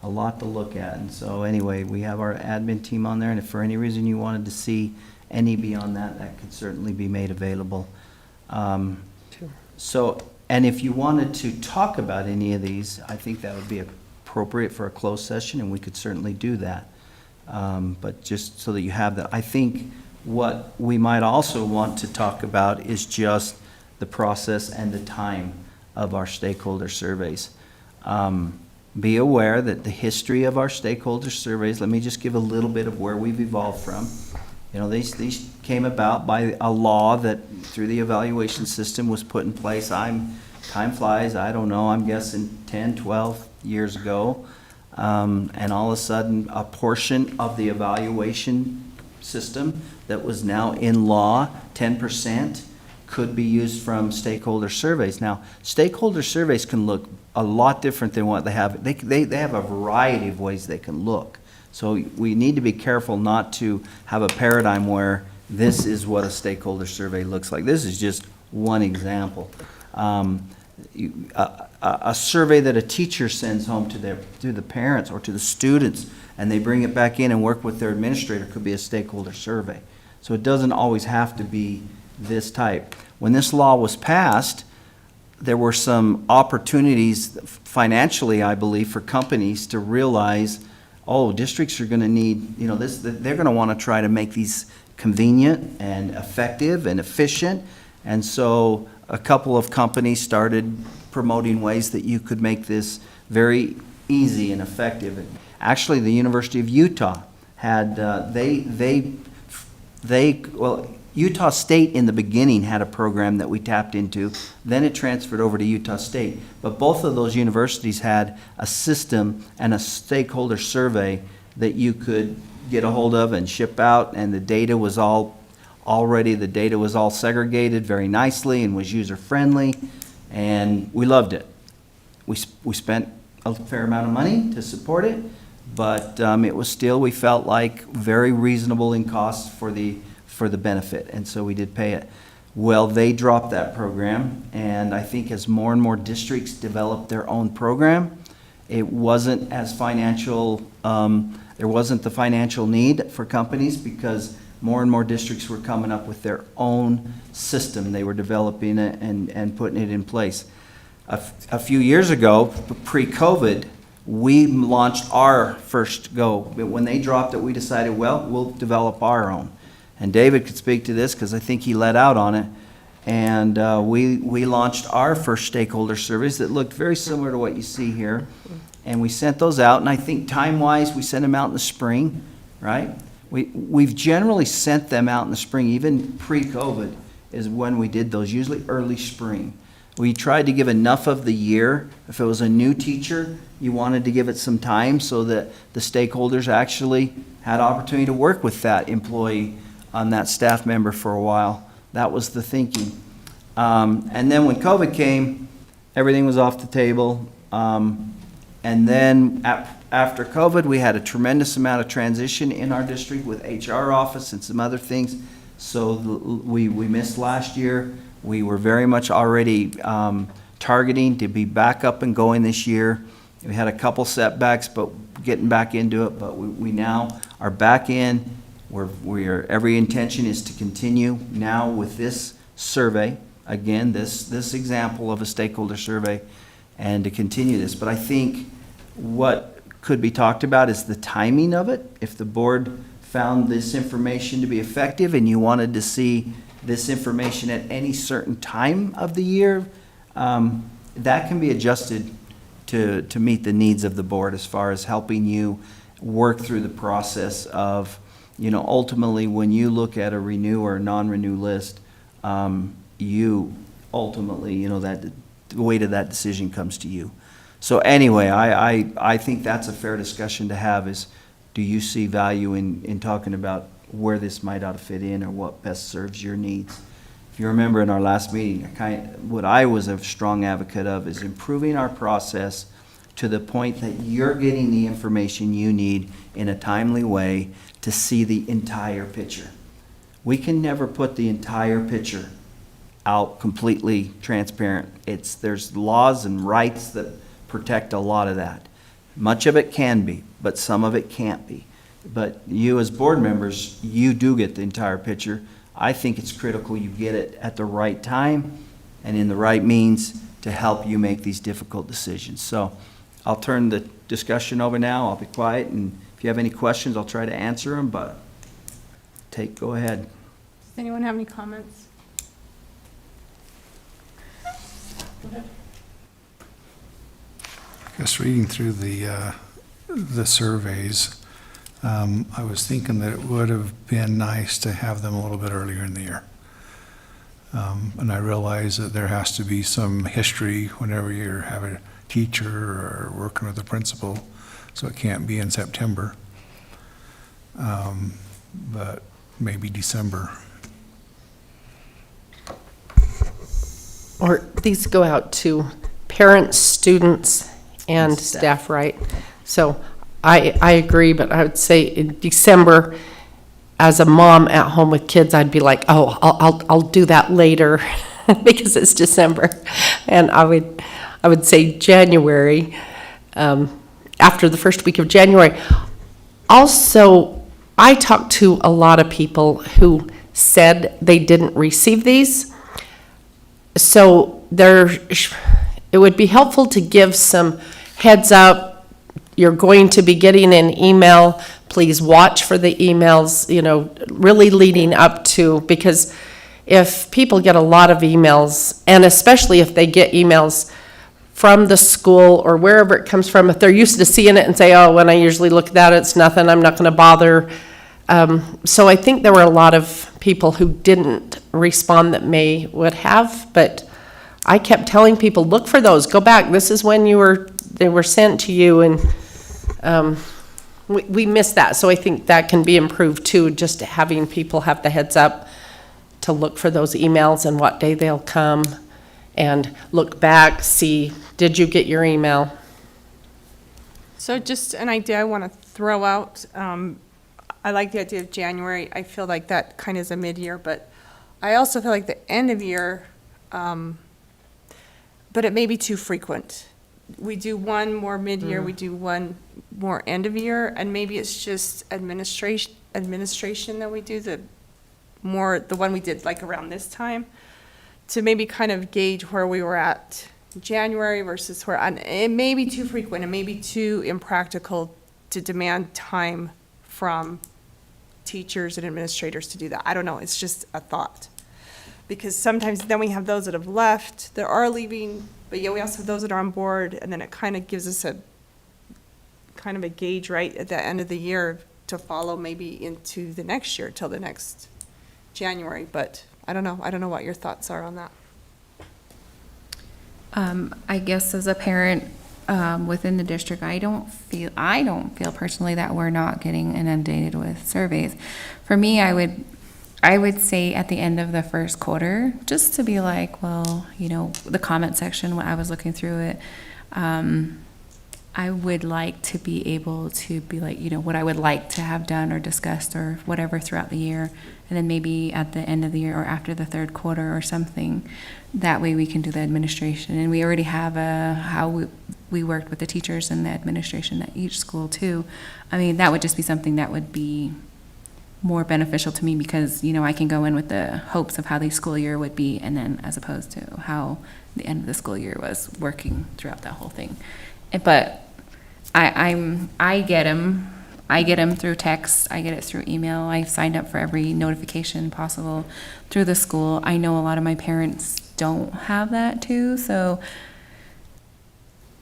a lot to look at. And so anyway, we have our admin team on there. And if for any reason you wanted to see any beyond that, that could certainly be made available. So, and if you wanted to talk about any of these, I think that would be appropriate for a closed session, and we could certainly do that. But just so that you have that, I think what we might also want to talk about is just the process and the time of our stakeholder surveys. Be aware that the history of our stakeholder surveys, let me just give a little bit of where we've evolved from. You know, these came about by a law that through the evaluation system was put in place. Time flies, I don't know, I'm guessing 10, 12 years ago. And all of a sudden, a portion of the evaluation system that was now in law, 10%, could be used from stakeholder surveys. Now, stakeholder surveys can look a lot different than what they have. They have a variety of ways they can look. So we need to be careful not to have a paradigm where this is what a stakeholder survey looks like. This is just one example. A survey that a teacher sends home to the parents or to the students, and they bring it back in and work with their administrator, could be a stakeholder survey. So it doesn't always have to be this type. When this law was passed, there were some opportunities financially, I believe, for companies to realize, oh, districts are going to need, you know, this. They're going to want to try to make these convenient and effective and efficient. And so a couple of companies started promoting ways that you could make this very easy and effective. Actually, the University of Utah had, well, Utah State in the beginning had a program that we tapped into, then it transferred over to Utah State. But both of those universities had a system and a stakeholder survey that you could get a hold of and ship out, and the data was all segregated very nicely and was user-friendly, and we loved it. We spent a fair amount of money to support it, but it was still, we felt like, very reasonable in cost for the benefit, and so we did pay it. Well, they dropped that program, and I think as more and more districts developed their own program, it wasn't as financial, there wasn't the financial need for companies because more and more districts were coming up with their own system. They were developing it and putting it in place. A few years ago, pre-COVID, we launched our first go. When they dropped it, we decided, well, we'll develop our own. And David could speak to this because I think he let out on it. And we launched our first stakeholder surveys that looked very similar to what you see here. And we sent those out, and I think time-wise, we sent them out in the spring, right? We've generally sent them out in the spring, even pre-COVID is when we did those, usually early spring. We tried to give enough of the year. If it was a new teacher, you wanted to give it some time so that the stakeholders actually had opportunity to work with that employee on that staff member for a while. That was the thinking. And then when COVID came, everything was off the table. And then after COVID, we had a tremendous amount of transition in our district with HR office and some other things. So we missed last year. We were very much already targeting to be back up and going this year. We had a couple setbacks, but getting back into it. But we now are back in. Every intention is to continue now with this survey. Again, this example of a stakeholder survey, and to continue this. But I think what could be talked about is the timing of it. If the board found this information to be effective and you wanted to see this information at any certain time of the year, that can be adjusted to meet the needs of the board as far as helping you work through the process of, ultimately when you look at a renew or non-renew list, you ultimately, that the weight of that decision comes to you. So anyway, I think that's a fair discussion to have is, do you see value in talking about where this might ought to fit in or what best serves your needs? If you remember in our last meeting, what I was a strong advocate of is improving our process to the point that you're getting the information you need in a timely way to see the entire picture. We can never put the entire picture out completely transparent. There's laws and rights that protect a lot of that. Much of it can be, but some of it can't be. But you as board members, you do get the entire picture. I think it's critical you get it at the right time and in the right means to help you make these difficult decisions. So I'll turn the discussion over now. I'll be quiet, and if you have any questions, I'll try to answer them, but go ahead. Does anyone have any comments? Just reading through the surveys, I was thinking that it would have been nice to have them a little bit earlier in the year. And I realize that there has to be some history whenever you're having a teacher or working with a principal, so it can't be in September. But maybe December. Or these go out to parents, students, and staff, right? So I agree, but I would say in December, as a mom at home with kids, I'd be like, oh, I'll do that later because it's December. And I would say January, after the first week of January. Also, I talked to a lot of people who said they didn't receive these. So it would be helpful to give some heads up. You're going to be getting an email. Please watch for the emails, really leading up to, because if people get a lot of emails, and especially if they get emails from the school or wherever it comes from, if they're used to seeing it and say, oh, when I usually look at that, it's nothing, I'm not going to bother. So I think there were a lot of people who didn't respond that would have, but I kept telling people, look for those, go back, this is when they were sent to you, and we missed that. So I think that can be improved too, just having people have the heads up to look for those emails and what day they'll come, and look back, see, did you get your email? So just an idea I want to throw out. I like the idea of January. I feel like that kind of is a mid-year, but I also feel like the end of year, but it may be too frequent. We do one more mid-year, we do one more end of year, and maybe it's just administration that we do, the one we did like around this time, to maybe kind of gauge where we were at January versus where, and it may be too frequent, it may be too impractical to demand time from teachers and administrators to do that. I don't know, it's just a thought. Because sometimes then we have those that have left, that are leaving, but yeah, we also have those that are on board, and then it kind of gives us a kind of a gauge right at the end of the year to follow maybe into the next year, till the next January, but I don't know what your thoughts are on that. I guess as a parent, within the district, I don't feel personally that we're not getting inundated with surveys. For me, I would say at the end of the first quarter, just to be like, well, the comment section, when I was looking through it, I would like to be able to be like, what I would like to have done or discussed or whatever throughout the year. And then maybe at the end of the year or after the third quarter or something, that way we can do the administration. And we already have how we worked with the teachers and the administration at each school too. I mean, that would just be something that would be more beneficial to me, because I can go in with the hopes of how the school year would be, and then as opposed to how the end of the school year was working throughout that whole thing. But I get them through text, I get it through email. I've signed up for every notification possible through the school. I know a lot of my parents don't have that too, so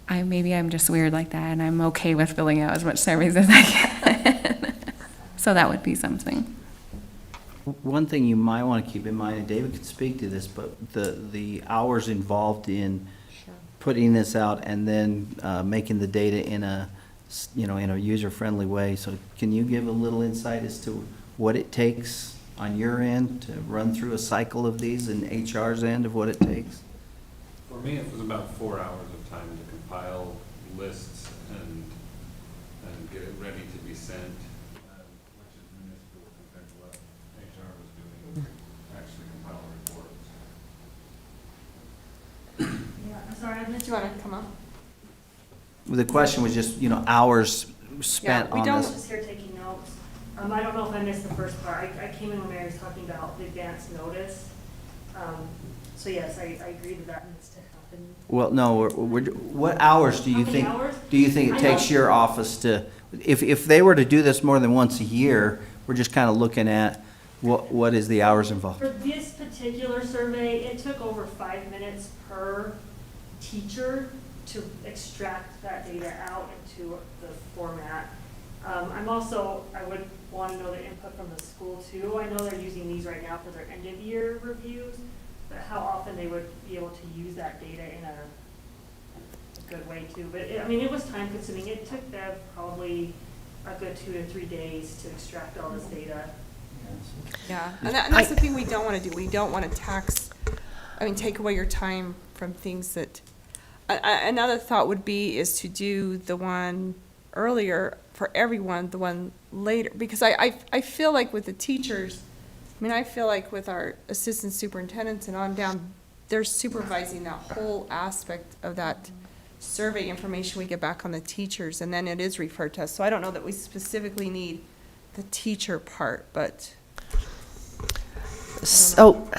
maybe I'm just weird like that, and I'm okay with filling out as much surveys as I can. So that would be something. One thing you might want to keep in mind, and David could speak to this, but the hours involved in putting this out and then making the data in a user-friendly way. So can you give a little insight as to what it takes on your end to run through a cycle of these, and HR's end of what it takes? For me, it was about 4 hours of time to compile lists and get it ready to be sent, which is minuscule compared to what HR was doing, actually compile reports. Yeah, I'm sorry, I missed Do you want to come up? The question was just, hours spent Yeah, we on don't- I this. was just here taking notes. I don't know if I missed the first part. I came in when Mary was talking about the advance notice. So yes, I agree that needs to happen. Well, no, what hours do you How many think? hours? Do you think I it takes know. your office to? If they were to do this more than once a year, we're just kind of looking at what is the hours involved. For this particular survey, it took over 5 minutes per teacher to extract that data out into the format. I would want to know the input from the school too. I know they're using these right now for their end of year reviews, but how often they would be able to use that data in a good way too. But it was time consuming. It took them probably a good 2 to 3 days to extract all this data. Yeah, and that's the thing we don't want to do. We don't want to take away your time from things that, another thought would be is to do the one earlier for everyone, the one later, because I feel like with the teachers, I feel like with our assistant superintendents and on down, they're supervising that whole aspect of that survey information we get back on the teachers, and then it is referred to us. So I don't know that we specifically need the teacher part, but. So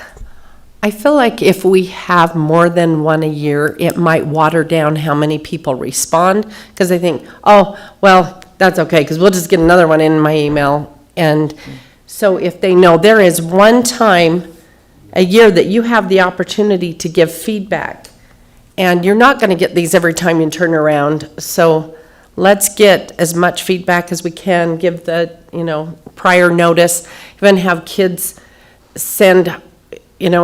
I feel like if we have more than one a year, it might water down how many people respond, because I think, oh, well, that's okay, because we'll just get another one in my email. And so if they know there is one time a year that you have the opportunity to give feedback. And you're not going to get these every time you turn around. So let's get as much feedback as we can, give the, prior notice, even have kids send, in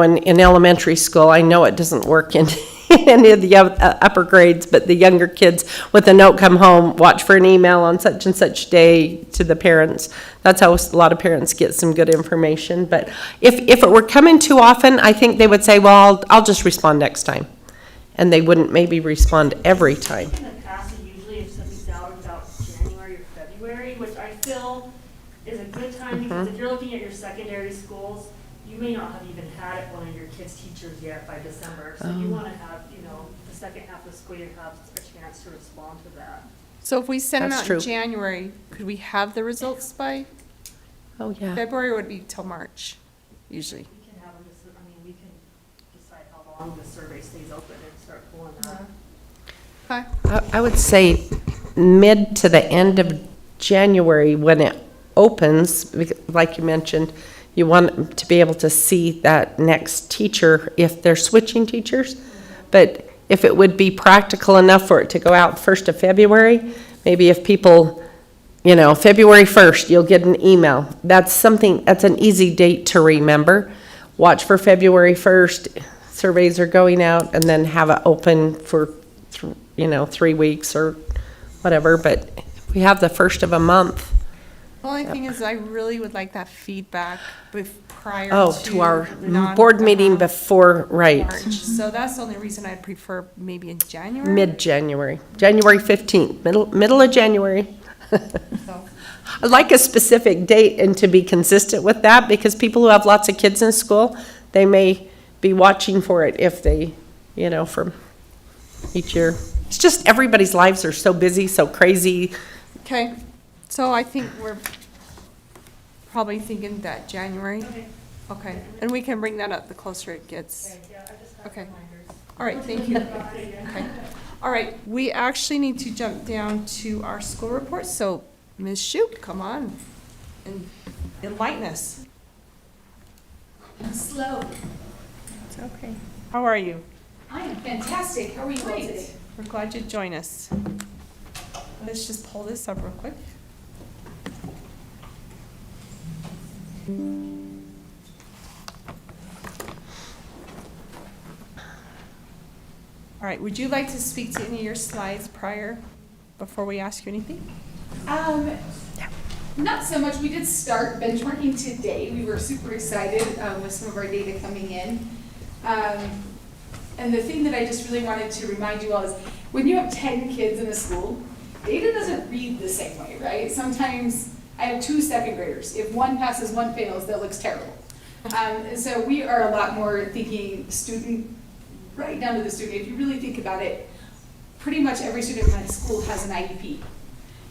elementary school. I know it doesn't work in any of the upper grades, but the younger kids with a note, come home, watch for an email on such and such day to the parents. That's how a lot of parents get some good information. But if it were coming too often, I think they would say, well, I'll just respond next time. And they wouldn't maybe respond every time. In the past, usually if something's out about January or February, which I feel is a good time, because if you're looking at your secondary schools, you may not have even had it one of your kids' teachers yet by December. So you want to have, the second half of the school year have a chance to respond to that. So if we send them That's out true. in January, could we have the results by Oh, yeah. February, or would it be till March, usually? We can have them we can decide how long the survey stays open and start pulling that. Okay. I would say mid to the end of January when it opens, like you mentioned, you want to be able to see that next teacher if they're switching teachers. But if it would be practical enough for it to go out 1st of February, maybe if people, February 1st, you'll get an email. That's an easy date to remember. Watch for February 1st, surveys are going out, and then have it open for, 3 weeks or whatever. But we have the 1st of a month. The only thing is, I really would like that feedback prior To our non- board meeting before, right, March. So that's the only reason I'd prefer maybe in January. mid-January, January 15th, middle of January. So, I'd like a specific date and to be consistent with that, because people who have lots of kids in school, they may be watching for it if they, from each year. It's just everybody's lives are so busy, so crazy. okay, so I think we're probably thinking that January. Okay, and we can bring that up the closer it gets. Okay. All right, thank you. Okay. All right, we actually need to jump down to our school report, so Ms. Shoup, come on and enlighten us. Slow. It's okay. How are you? I am fantastic. How are you all Great. today? We're glad you joined us. Let's just pull this up real quick. All right, would you like to speak to any of your slides before we ask you anything? Not so much. We did start benchmarking today. We were super excited with some of our data coming in. And the thing that I just really wanted to remind you all is when you have 10 kids in a school, data doesn't read the same way, right? Sometimes I have 2 second graders. If one passes, one fails, that looks terrible. So we are a lot more thinking student, right down to the student. If you really think about it, pretty much every student in my school has an IEP.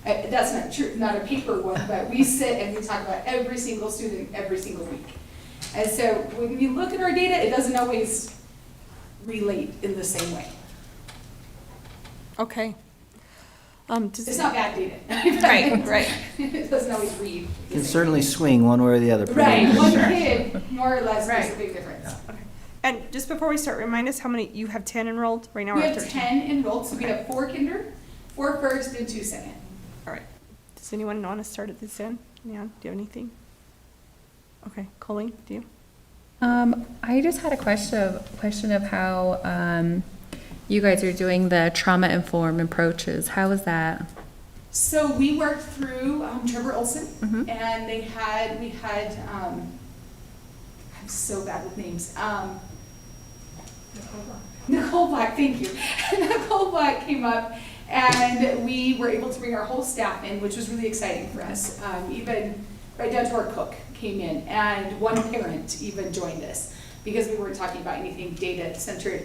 That's not true, not a paper one, but we sit and we talk about every single student every single week. And so when you look at our data, it doesn't always relate in the same way. Okay. It's not bad data. Right. It doesn't always read. It can certainly swing one way or the other. pretty Right, much. one kid, more or less, makes a Right. big difference. And just before we start, remind us how many, you have 10 enrolled right now? We or have 13? 10 enrolled, so we have 4 kinder, 4 first, and 2 second. All right. Does anyone want to start at this end? Leon, do you have anything? Okay, Colleen, do you? I just had a question of how you guys are doing the trauma-informed approaches. How is that? So we worked through Trevor Olson, Mhm. and we had, I'm so bad with names. Nicole Black, thank you. Nicole Black came up, and we were able to bring our whole staff in, which was really exciting for us. Even right down to our cook came in, and one parent even joined us, because we weren't talking about anything data-centered.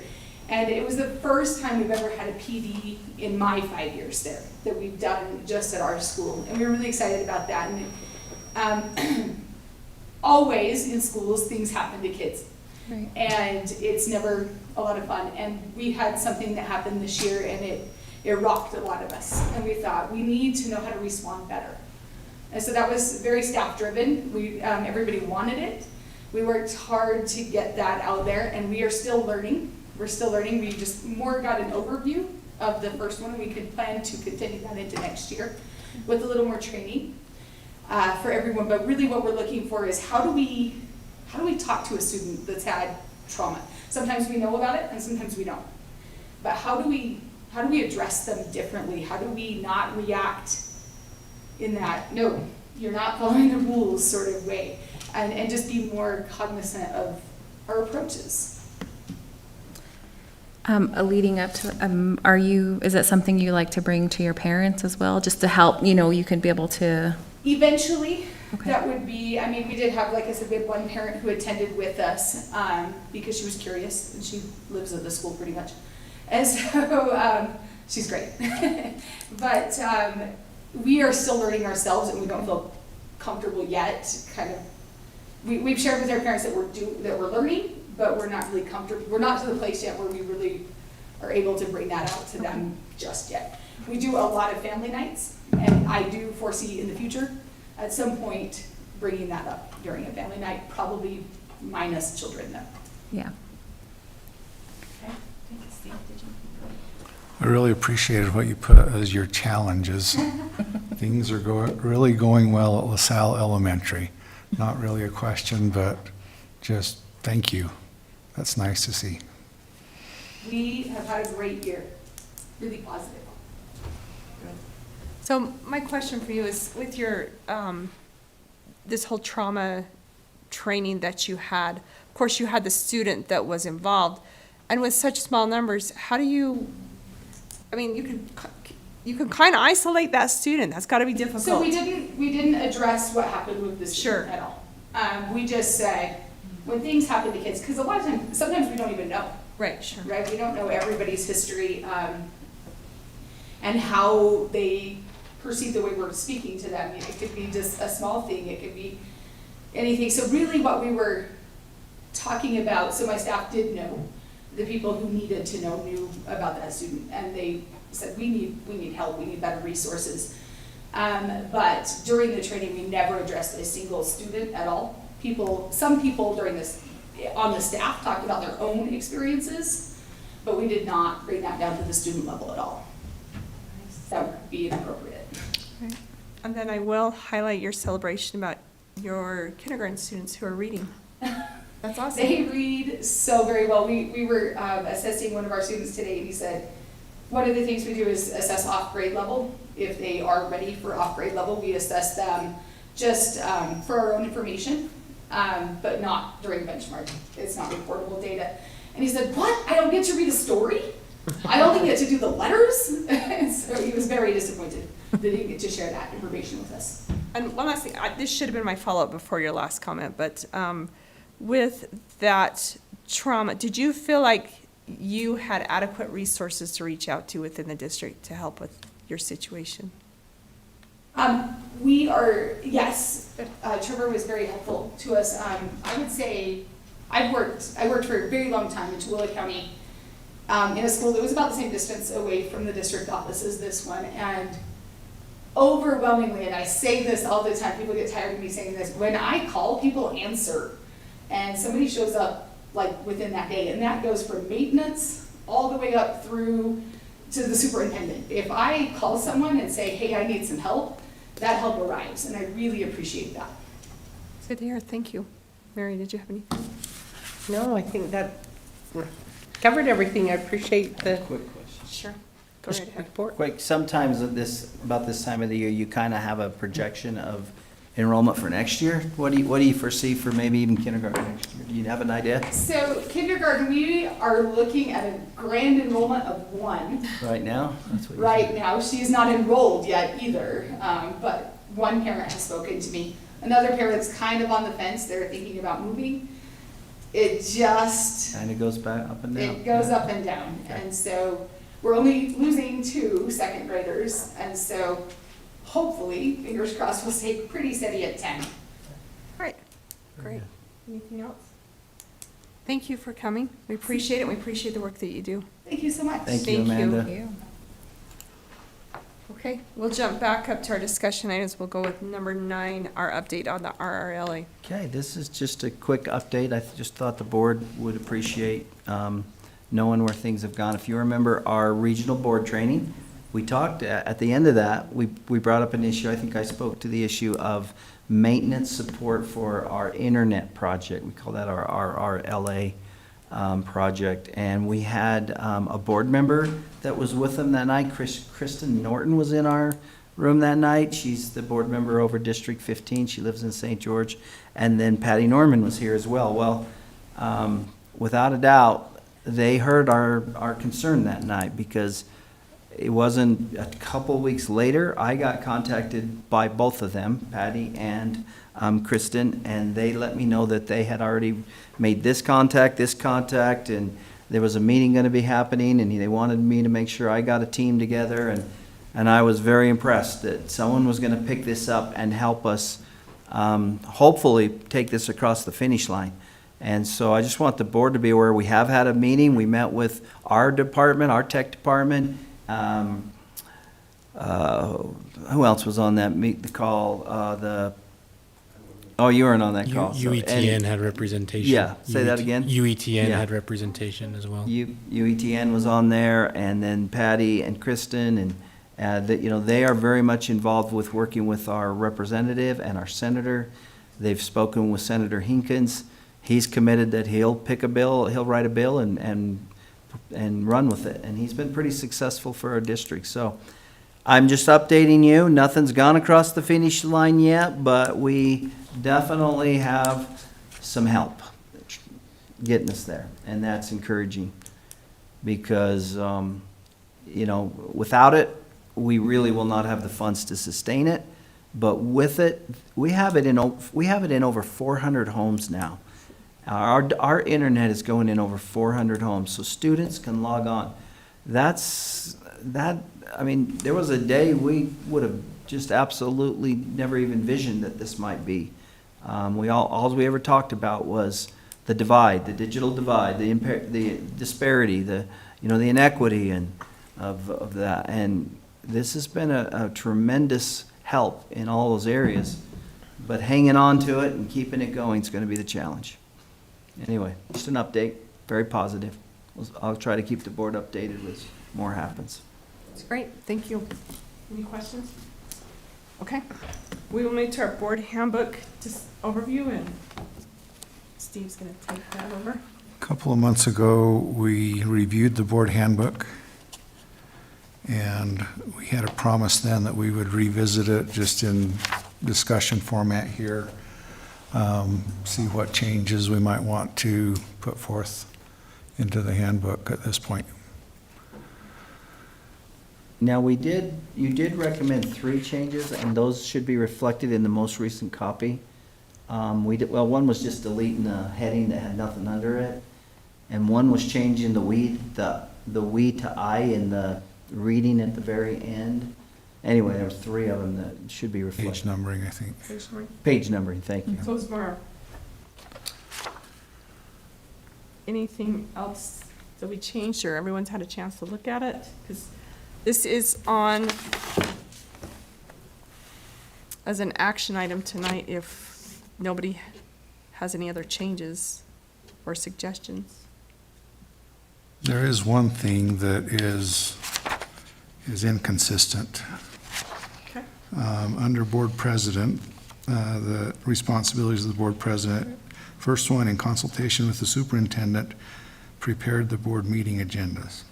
And it was the first time we've ever had a PD in my 5 years there that we've done just at our school. And we were really excited about that. And always in schools, things happen to kids. Right. And it's never a lot of fun. And we had something that happened this year, and it rocked a lot of us. And we thought, we need to know how to respond better. And so that was very staff-driven. Everybody wanted it. We worked hard to get that out there, and we are still learning. We're still learning. We just more got an overview of the first one. We could plan to continue that into next year with a little more training for everyone. But really what we're looking for is how do we talk to a student that's had trauma? Sometimes we know about it and sometimes we don't. But how do we address them differently? How do we not react in that, no, you're not following the rules sort of way? And just be more cognizant of our approaches. Leading up to, is that something you like to bring to your parents as well, just to help, you can be able to? Eventually, Okay. that would be, I mean, we did have, like I said, we had one parent who attended with us because she was curious, and she lives at the school pretty much. And so, she's great. But we are still learning ourselves, and we don't feel comfortable yet, kind of. We've shared with our parents that we're learning, but we're not really comfortable. We're not to the place yet where we really are able to bring that out to them just yet. We do a lot of family nights, and I do foresee in the future, at some point, bringing that up during a family night, probably minus children though. Yeah. Okay. Thank you, Steve. Did you? I really appreciated what you put as your challenges. Things are really going well at LaSalle Elementary. Not really a question, but just thank you. That's nice to see. We have had a great year, really positive. So my question for you is, with your, this whole trauma training that you had, of course you had the student that was involved, and with such small numbers, how do you, I mean, you can kind of isolate that student. That's got to be difficult. So we didn't address what happened with the student Sure. at all. We just said, when things happen to kids, because a lot of times, sometimes we don't even know, Right, sure. right? We don't know everybody's history and how they perceive the way we're speaking to them. It could be just a small thing. It could be anything. So really what we were talking about, so my staff did know, the people who needed to know knew about that student, and they said, we need help, we need better resources. But during the training, we never addressed a single student at all. Some people during this, on the staff talked about their own experiences, but we did not bring that down to the student level at all. That would be inappropriate. Right. And then I will highlight your celebration about your kindergarten students who are reading. That's awesome. They read so very well. We were assessing one of our students today, and he said, one of the things we do is assess off-grade level. If they are ready for off-grade level, we assess them just for our own information, but not during benchmark. It's not reportable data. And he said, what? I don't get to read a story? I only get to do the letters? And so he was very disappointed that he didn't get to share that information with us. And one last thing, this should have been my follow-up before your last comment, but with that trauma, did you feel like you had adequate resources to reach out to within the district to help with your situation? We are, yes, Trevor was very helpful to us. I would say I worked for a very long time in Tooele County in a school that was about the same distance away from the district office as this one, and overwhelmingly, and I say this all the time, people get tired of me saying this, when I call, people answer, and somebody shows up like within that day, and that goes from maintenance all the way up through to the superintendent. If I call someone and say, hey, I need some help, that help arrives, and I really appreciate that. It's good to hear. Thank you. Mary, did you have any? No, I think that covered everything. I appreciate the Quick question. Sure. Go right ahead. report. Quick, sometimes about this time of the year, you kind of have a projection of enrollment for next year. What do you foresee for maybe even kindergarten next year? Do you have an idea? So kindergarten, we are looking at a grand enrollment of 1 Right now? That's what you right now. She's not enrolled yet either, but one parent has spoken to me. Another parent's kind of on the fence. They're thinking about moving. It just, kind of goes back up and down. it goes up and down. Okay. And so we're only losing 2 second graders. And so hopefully, fingers crossed, we'll stay pretty steady at 10. All right. Great. Anything else? Thank you for coming. We appreciate it. We appreciate the work that you do. Thank you so much. Thank you, Amanda. Okay, we'll jump back up to our discussion items. We'll go with number 9, our update on the RRLA. Okay, this is just a quick update. I just thought the board would appreciate knowing where things have gone. If you remember our regional board training, we talked, at the end of that, we brought up an issue, I think I spoke to the issue of maintenance support for our internet project. We call that our RRLA project. And we had a board member that was with them that night. Kristen Norton was in our room that night. She's the board member over District 15. She lives in St. George. And then Patty Norman was here as well. Well, without a doubt, they heard our concern that night, because it wasn't a couple weeks later, I got contacted by both of them, Patty and Kristen, and they let me know that they had already made this contact, and there was a meeting going to be happening, and they wanted me to make sure I got a team together, and I was very impressed that someone was going to pick this up and help us hopefully take this across the finish line. And so I just want the board to be aware, we have had a meeting. We met with our department, our tech department. Who else was on that the call? Oh, you weren't on that call. so UETN had representation. Yeah, say that again? UETN Yeah. had representation as well. UETN was on there, and then Patty and Kristen, and they are very much involved with working with our representative and our senator. They've spoken with Senator Hinkins. He's committed that he'll pick a bill, he'll write a bill and run with it. And he's been pretty successful for our district. So I'm just updating you. Nothing's gone across the finish line yet, but we definitely have some help getting us there. And that's encouraging, because, without it, we really will not have the funds to sustain it. But with it, we have it in over 400 homes now. Our internet is going in over 400 homes, so students can log on. There was a day we would have just absolutely never even envisioned that this might be. All we ever talked about was the divide, the digital divide, the disparity, the inequity of that. And this has been a tremendous help in all those areas. But hanging on to it and keeping it going is going to be the challenge. Anyway, just an update, very positive. I'll try to keep the board updated as more happens. That's great, thank you. Any questions? Okay, we will move to our board handbook overview, and Steve's going to take that over. A couple of months ago, we reviewed the board handbook, and we had a promise then that we would revisit it just in discussion format here, see what changes we might want to put forth into the handbook at this point. Now, you did recommend 3 changes, and those should be reflected in the most recent copy. One was just deleting the heading that had nothing under it, and one was changing the we to I in the reading at the very end. Anyway, there was 3 of them that should be reflected. Page numbering, I think. Page numbering, thank you. So is Barb. Anything else that we changed, or everyone's had a chance to look at it? Because this is on as an action item tonight if nobody has any other changes or suggestions. There is one thing that is inconsistent. Okay. Under board president, the responsibilities of the board president, first one, in consultation with the superintendent, prepared the board meeting agendas.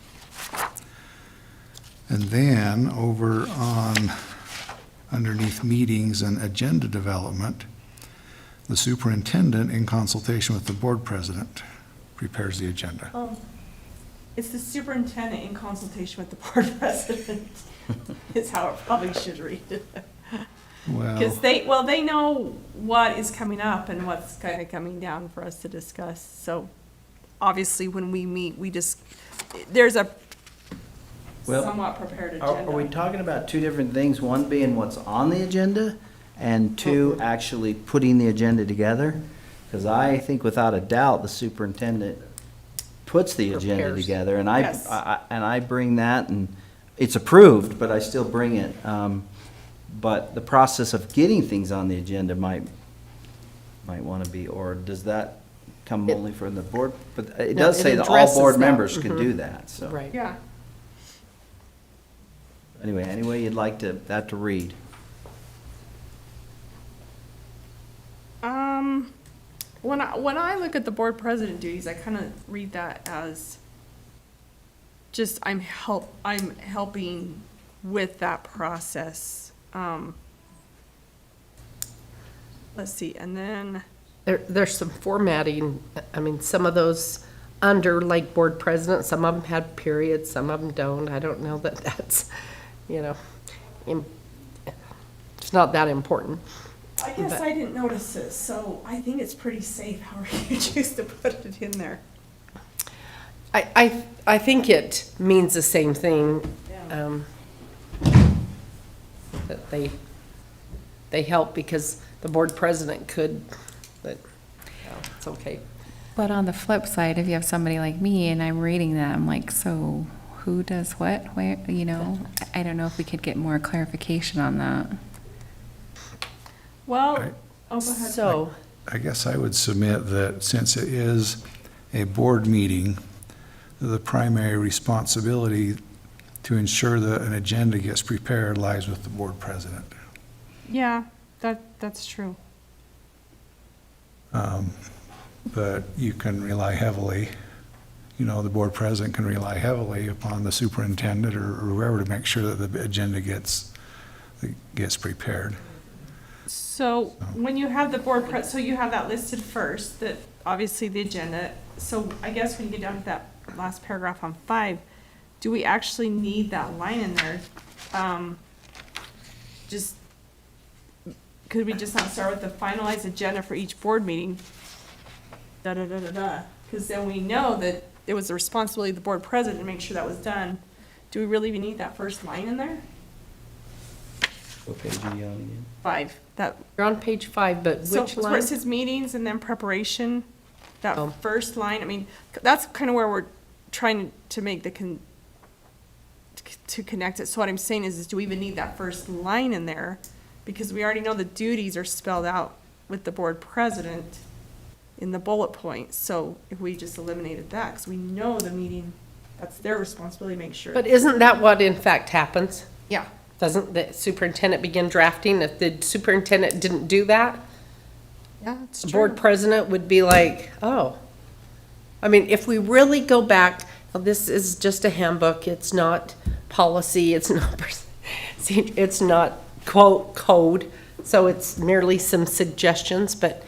And then over on, underneath meetings and agenda development, the superintendent, in consultation with the board president, prepares the agenda. Oh, it's the superintendent in consultation with the board president, is how it probably should read. Because Well, they know what is coming up and what's kind of coming down for us to discuss. So obviously, when we meet, there's a somewhat prepared agenda. Are we talking about 2 different things? One being what's on the agenda, and 2, actually putting the agenda together? Because I think without a doubt, the superintendent puts the agenda Prepares. together, and Yes. I bring that, and it's approved, but I still bring it. But the process of getting things on the agenda might want to be, or does that come only from the board? But it No, does it say that all addresses board that. members can Mhm. do that, so. Right. Yeah. Anyway, any way you'd like that to read. When I look at the board president duties, I kind of read that as just I'm helping with that process. Let's see, and then, There's some formatting, I mean, some of those under like board president, some of them had periods, some of them don't. I don't know that that's, you know, it's not that important. I guess But- I didn't notice it, so I think it's pretty safe however you choose to put it in there. I think it means the same thing, Yeah. that they help because the board president could, but, yeah, it's okay. But on the flip side, if you have somebody like me and I'm reading that, I'm like, so who does what, where, you know? I don't know if we could get more clarification on that. Well, Right. oh, go ahead. So, I guess I would submit that since it is a board meeting, the primary responsibility to ensure that an agenda gets prepared lies with the board president. Yeah, that's true. But you can rely heavily, you know, the board president can rely heavily upon the superintendent or whoever to make sure that the agenda gets prepared. So when you have the board so you have that listed first, that obviously the agenda. So I guess when you get down to that last paragraph on 5, do we actually need that line in there? Just, could we just not start with the finalized agenda for each board meeting? Da-da-da-da-da, because then we know that it was the responsibility of the board president to make sure that was done. Do we really even need that first line in there? What page are you on again? 5, that, you're on page 5, but so which where line? it says meetings and then preparation, that Oh. first line, I mean, that's kind of where we're trying to make to connect it. So what I'm saying is do we even need that first line in there? Because we already know the duties are spelled out with the board president in the bullet points. So if we just eliminated that, because we know the meeting, that's their responsibility to make sure. But isn't that what in fact happens? Yeah, Doesn't the superintendent begin drafting? If the superintendent didn't do that, yeah, that's the true. board president would be like, oh. I mean, if we really go back, well, this is just a handbook, it's not policy, it's not, it's not quote code, so it's merely some suggestions, but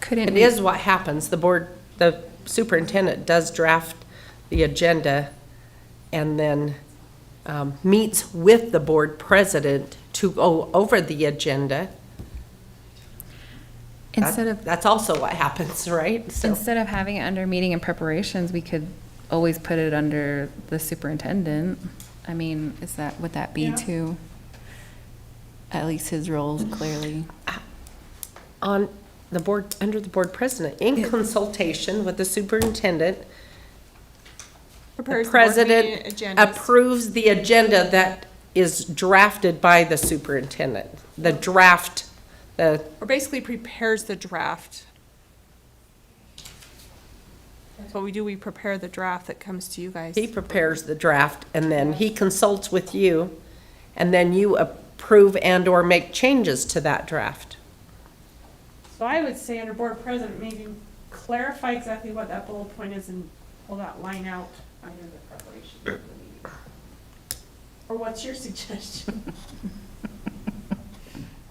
Couldn't it we- is what happens. The superintendent does draft the agenda and then meets with the board president to go over the agenda. That's also what happens, right? So, Instead of having it under meeting and preparations, we could always put it under the superintendent. I mean, would that be Yeah. too? At least his roles clearly. on the board, under the board president, in consultation with the superintendent, the Prepares the board meeting president agendas. approves the agenda that is drafted by the superintendent. The draft, Or basically prepares the draft. That's what we do, we prepare the draft that comes to you guys. he prepares the draft, and then he consults with you, and then you approve and/or make changes to that draft. So I would say under board president, maybe clarify exactly what that bullet point is and pull that line out under the preparation of the meeting. Or what's your suggestion?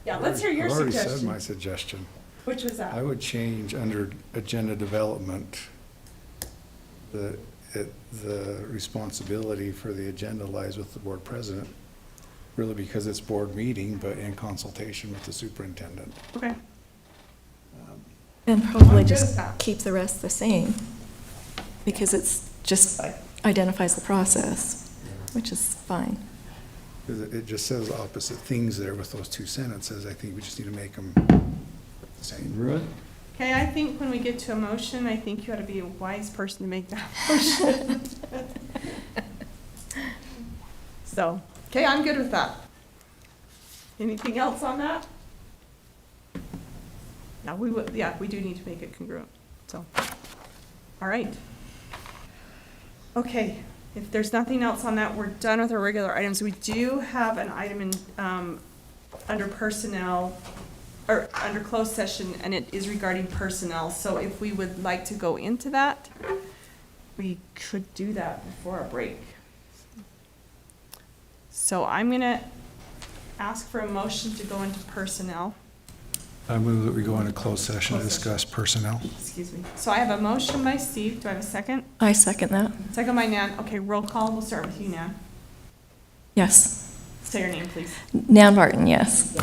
Yeah, let's hear your I've already said suggestion. my suggestion. Which was that? I would change under agenda development, the responsibility for the agenda lies with the board president, really because it's board meeting, but in consultation with the superintendent. Okay. And probably I'm good just with that. keep the rest the same, because it's just identifies the process, which is fine. Because it just says opposite things there with those two sentences. I think we just need to make them the same. Ruin? Okay, I think when we get to a motion, I think you ought to be a wise person to make that motion. So, okay, I'm good with that. Anything else on that? No, we would, yeah, we do need to make it congruent, so. All right. Okay, if there's nothing else on that, we're done with our regular items. We do have an item in, under personnel, or under closed session, and it is regarding personnel. So if we would like to go into that, we could do that before our break. So I'm gonna ask for a motion to go into personnel. I move that we go into closed session to discuss personnel. Excuse me. So I have a motion by Steve. Do I have a second? I second that. Second by Nan. Okay, roll call. We'll start with you, Nan. Yes. Say your name, please. Nan Barton, yes.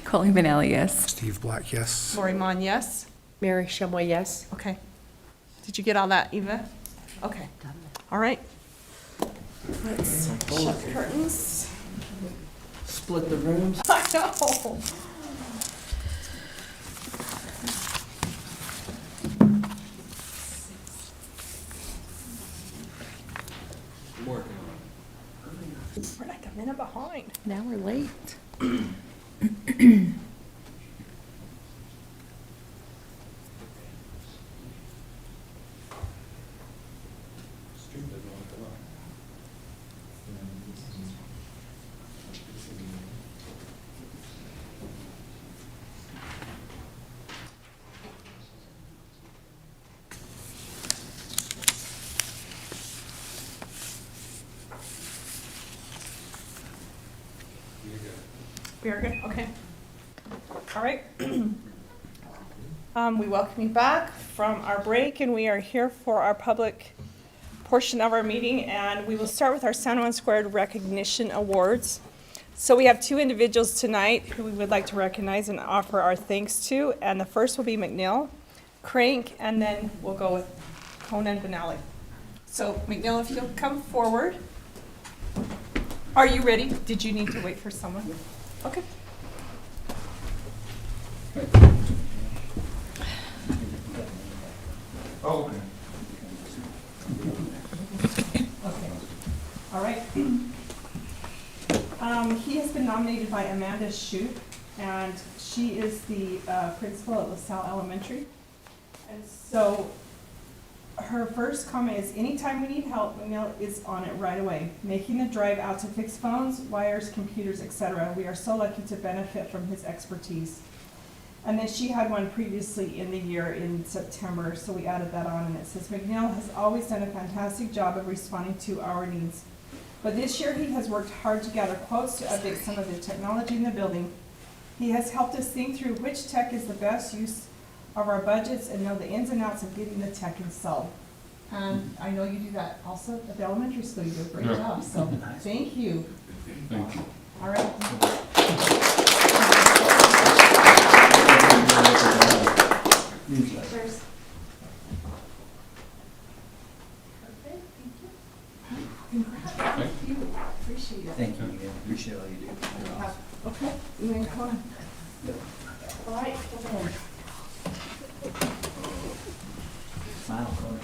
Colleen Vanelli, yes. Steve Black, yes. Lori Mon, yes? Mary Shumway, yes? Okay. Did you get all that, Eva? Okay. All right. Let's shut the curtains. Split the rooms. I know. I'm working on it. We're like a minute behind. Now we're late. Stream doesn't want to come up. You're good. We are good? Okay. All right. We welcome you back from our break, and we are here for our public portion of our meeting, and we will start with our San Juan Squared Recognition Awards. So we have two individuals tonight who we would like to recognize and offer our thanks to, and the first will be McNeil, Crank, and then we'll go with Conan Benally. So McNeil, if you'll come forward. Are you ready? Did you need to wait for someone? Okay. Oh, okay. Okay. All right. He has been nominated by Amanda Shoup, and she is the principal at LaSalle Elementary. And so her first comment is, anytime we need help, McNeil is on it right away, making the drive out to fix phones, wires, computers, etc. We are so lucky to benefit from his expertise. And then she had one previously in the year in September, so we added that on, and it says, McNeil has always done a fantastic job of responding to our needs. But this year he has worked hard to gather quotes to update some of the technology in the building. He has helped us think through which tech is the best use of our budgets and know the ins and outs of getting the tech installed. And I know you do that also at the elementary school. You do a great job, so thank you. Thank you. All right. Cheers. Thank you. Appreciate it. Thank you again. Appreciate all you do. Okay, you may come on. All right, come on. Smile, Conan.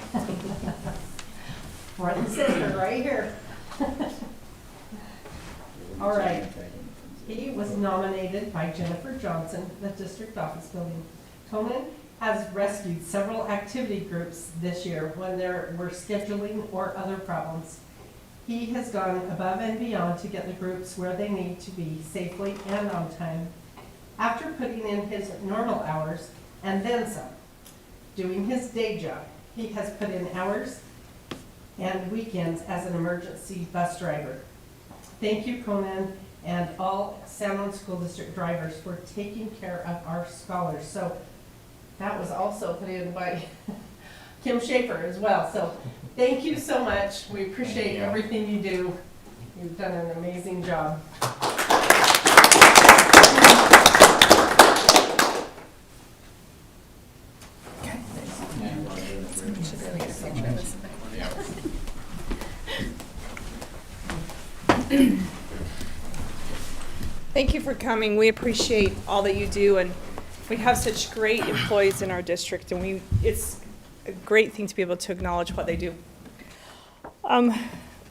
Brother and sister, right here. All right. He was nominated by Jennifer Johnson, the district office building. Conan has rescued several activity groups this year when there were scheduling or other problems. He has gone above and beyond to get the groups where they need to be safely and on time. After putting in his normal hours and then some, doing his day job, he has put in hours and weekends as an emergency bus driver. Thank you, Conan, and all San Juan School District drivers for taking care of our scholars. So that was also put in by Kim Schaefer as well. So thank you so much. We appreciate everything you do. You've done an amazing job. Thank you for coming. We appreciate all that you do, and we have such great employees in our district, and it's a great thing to be able to acknowledge what they do.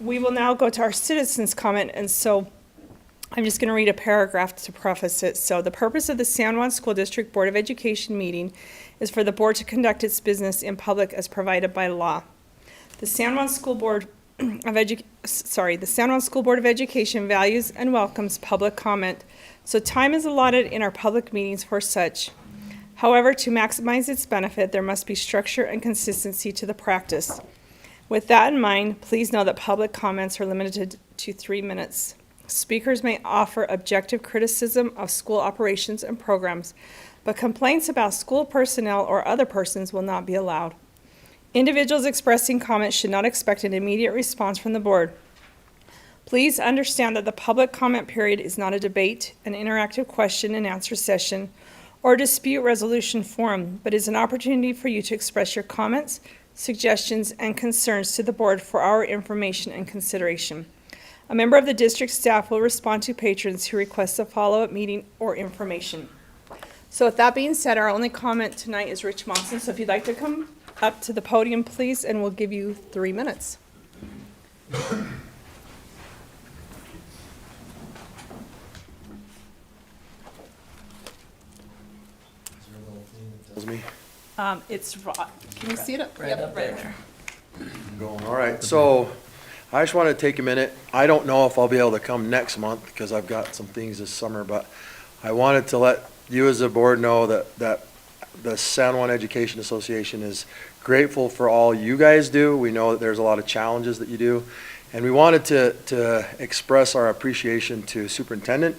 we will now go to our citizens' comment, and so I'm just going to read a paragraph to preface it. So the purpose of the San Juan School District Board of Education meeting is for the board to conduct its business in public as provided by law. The San Juan School Board the San Juan School Board of Education values and welcomes public comment, so time is allotted in our public meetings for such. However, to maximize its benefit, there must be structure and consistency to the practice. With that in mind, please know that public comments are limited to 3 minutes. Speakers may offer objective criticism of school operations and programs, but complaints about school personnel or other persons will not be allowed. Individuals expressing comments should not expect an immediate response from the board. Please understand that the public comment period is not a debate, an interactive question and answer session, or dispute resolution forum, but is an opportunity for you to express your comments, suggestions, and concerns to the board for our information and consideration. A member of the district staff will respond to patrons who request a follow-up meeting or information. So with that being said, our only comment tonight is Rich Monson, so if you'd like to come up to the podium, please, and we'll give you 3 minutes. Me. It's can you see it up? Right up there. Going, all right, so I just want to take a minute. I don't know if I'll be able to come next month because I've got some things this summer, but I wanted to let you as a board know that the San Juan Education Association is grateful for all you guys do. We know that there's a lot of challenges that you do, and we wanted to express our appreciation to Superintendent.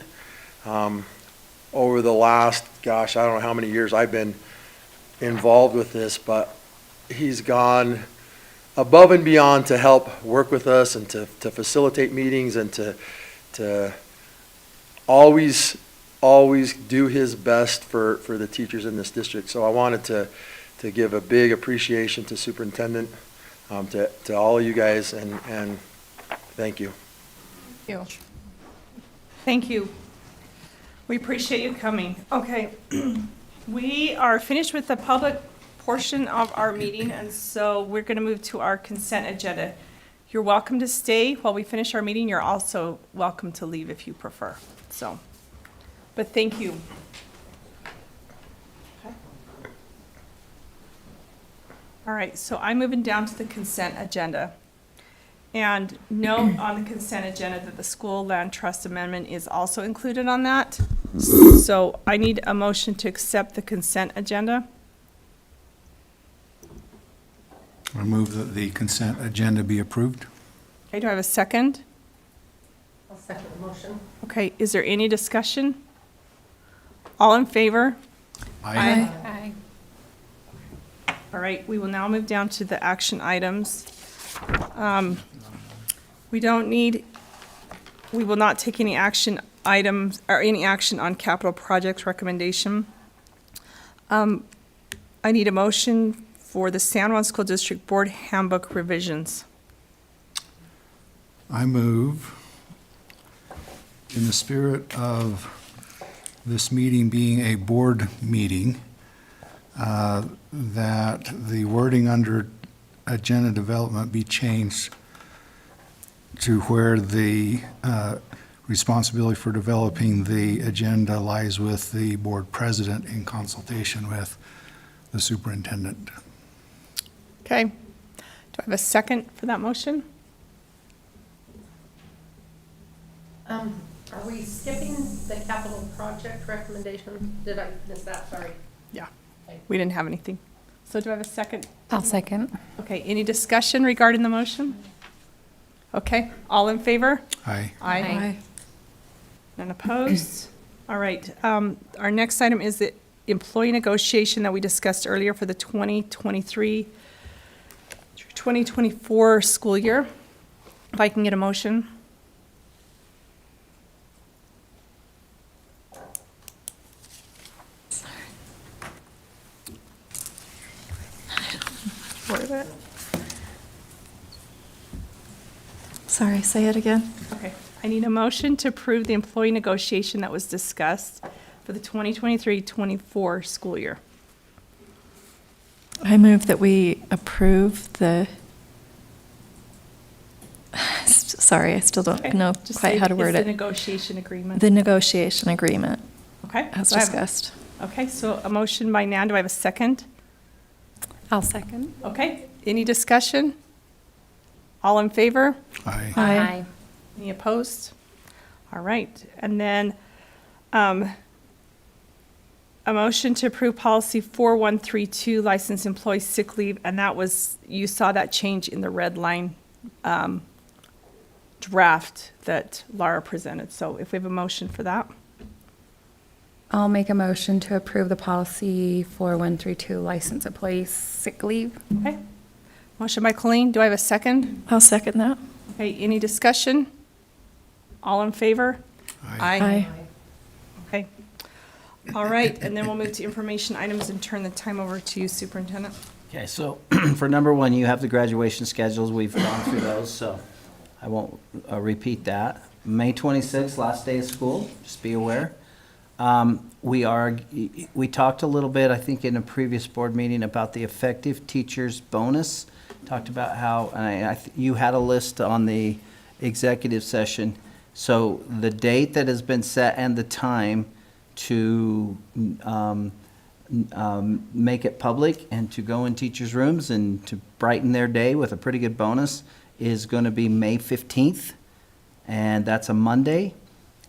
Over the last, gosh, I don't know how many years I've been involved with this, but he's gone above and beyond to help work with us and to facilitate meetings and to always do his best for the teachers in this district. So I wanted to give a big appreciation to Superintendent, to all of you guys, and thank you. Thank you. Thank you. We appreciate you coming. Okay. We are finished with the public portion of our meeting, and so we're going to move to our consent agenda. You're welcome to stay while we finish our meeting. You're also welcome to leave if you prefer. So, but thank you. Okay. All right, so I'm moving down to the consent agenda. And note on the consent agenda that the School Land Trust Amendment is also included on that. So I need a motion to accept the consent agenda. I move that the consent agenda be approved. Okay, do I have a second? I'll second the motion. Okay, is there any discussion? All in favor? Aye. All right, we will now move down to the action items. We will not take any action items or any action on capital projects recommendation. I need a motion for the San Juan School District Board Handbook revisions. I move, in the spirit of this meeting being a board meeting, that the wording under agenda development be changed to where the responsibility for developing the agenda lies with the board president in consultation with the superintendent. Okay. Do I have a second for that motion? Are we skipping the capital project recommendation? Did I miss that? Sorry. Yeah. We didn't have anything. So do I have a second? I'll second. Okay, any discussion regarding the motion? Okay, all in favor? Aye. Aye. None opposed? All right, our next item is the employee negotiation that we discussed earlier for the 2023-2024 school year. If I can get a motion. What is it? Sorry, say it again. Okay, I need a motion to approve the employee negotiation that was discussed for the 2023-24 school year. I move that we approve the Sorry, I still don't Okay, know just quite say how to word it's it. the negotiation agreement. The negotiation agreement, Okay. as so I have- discussed. Okay, so a motion by Nan, do I have a second? I'll second. Okay, any discussion? All in favor? Aye. Aye. Any opposed? All right, and then a motion to approve policy 4132, licensed employee sick leave, and that was, you saw that change in the red line draft that Laura presented. So if we have a motion for that, I'll make a motion to approve the policy 4132 licensed employee sick leave. okay? Motion by Colleen, do I have a second? I'll second that. Okay, any discussion? All in favor? Aye. Okay. All right, and then we'll move to information items and turn the time over to you, Superintendent. Okay, so for number one, you have the graduation schedules. We've gone through those, so I won't repeat that. May 26th, last day of school, just be aware. We talked a little bit, I think, in a previous board meeting about the effective teachers bonus. Talked about how, and you had a list on the executive session. So the date that has been set and the time to make it public and to go in teachers' rooms and to brighten their day with a pretty good bonus is going to be May 15th, and that's a Monday.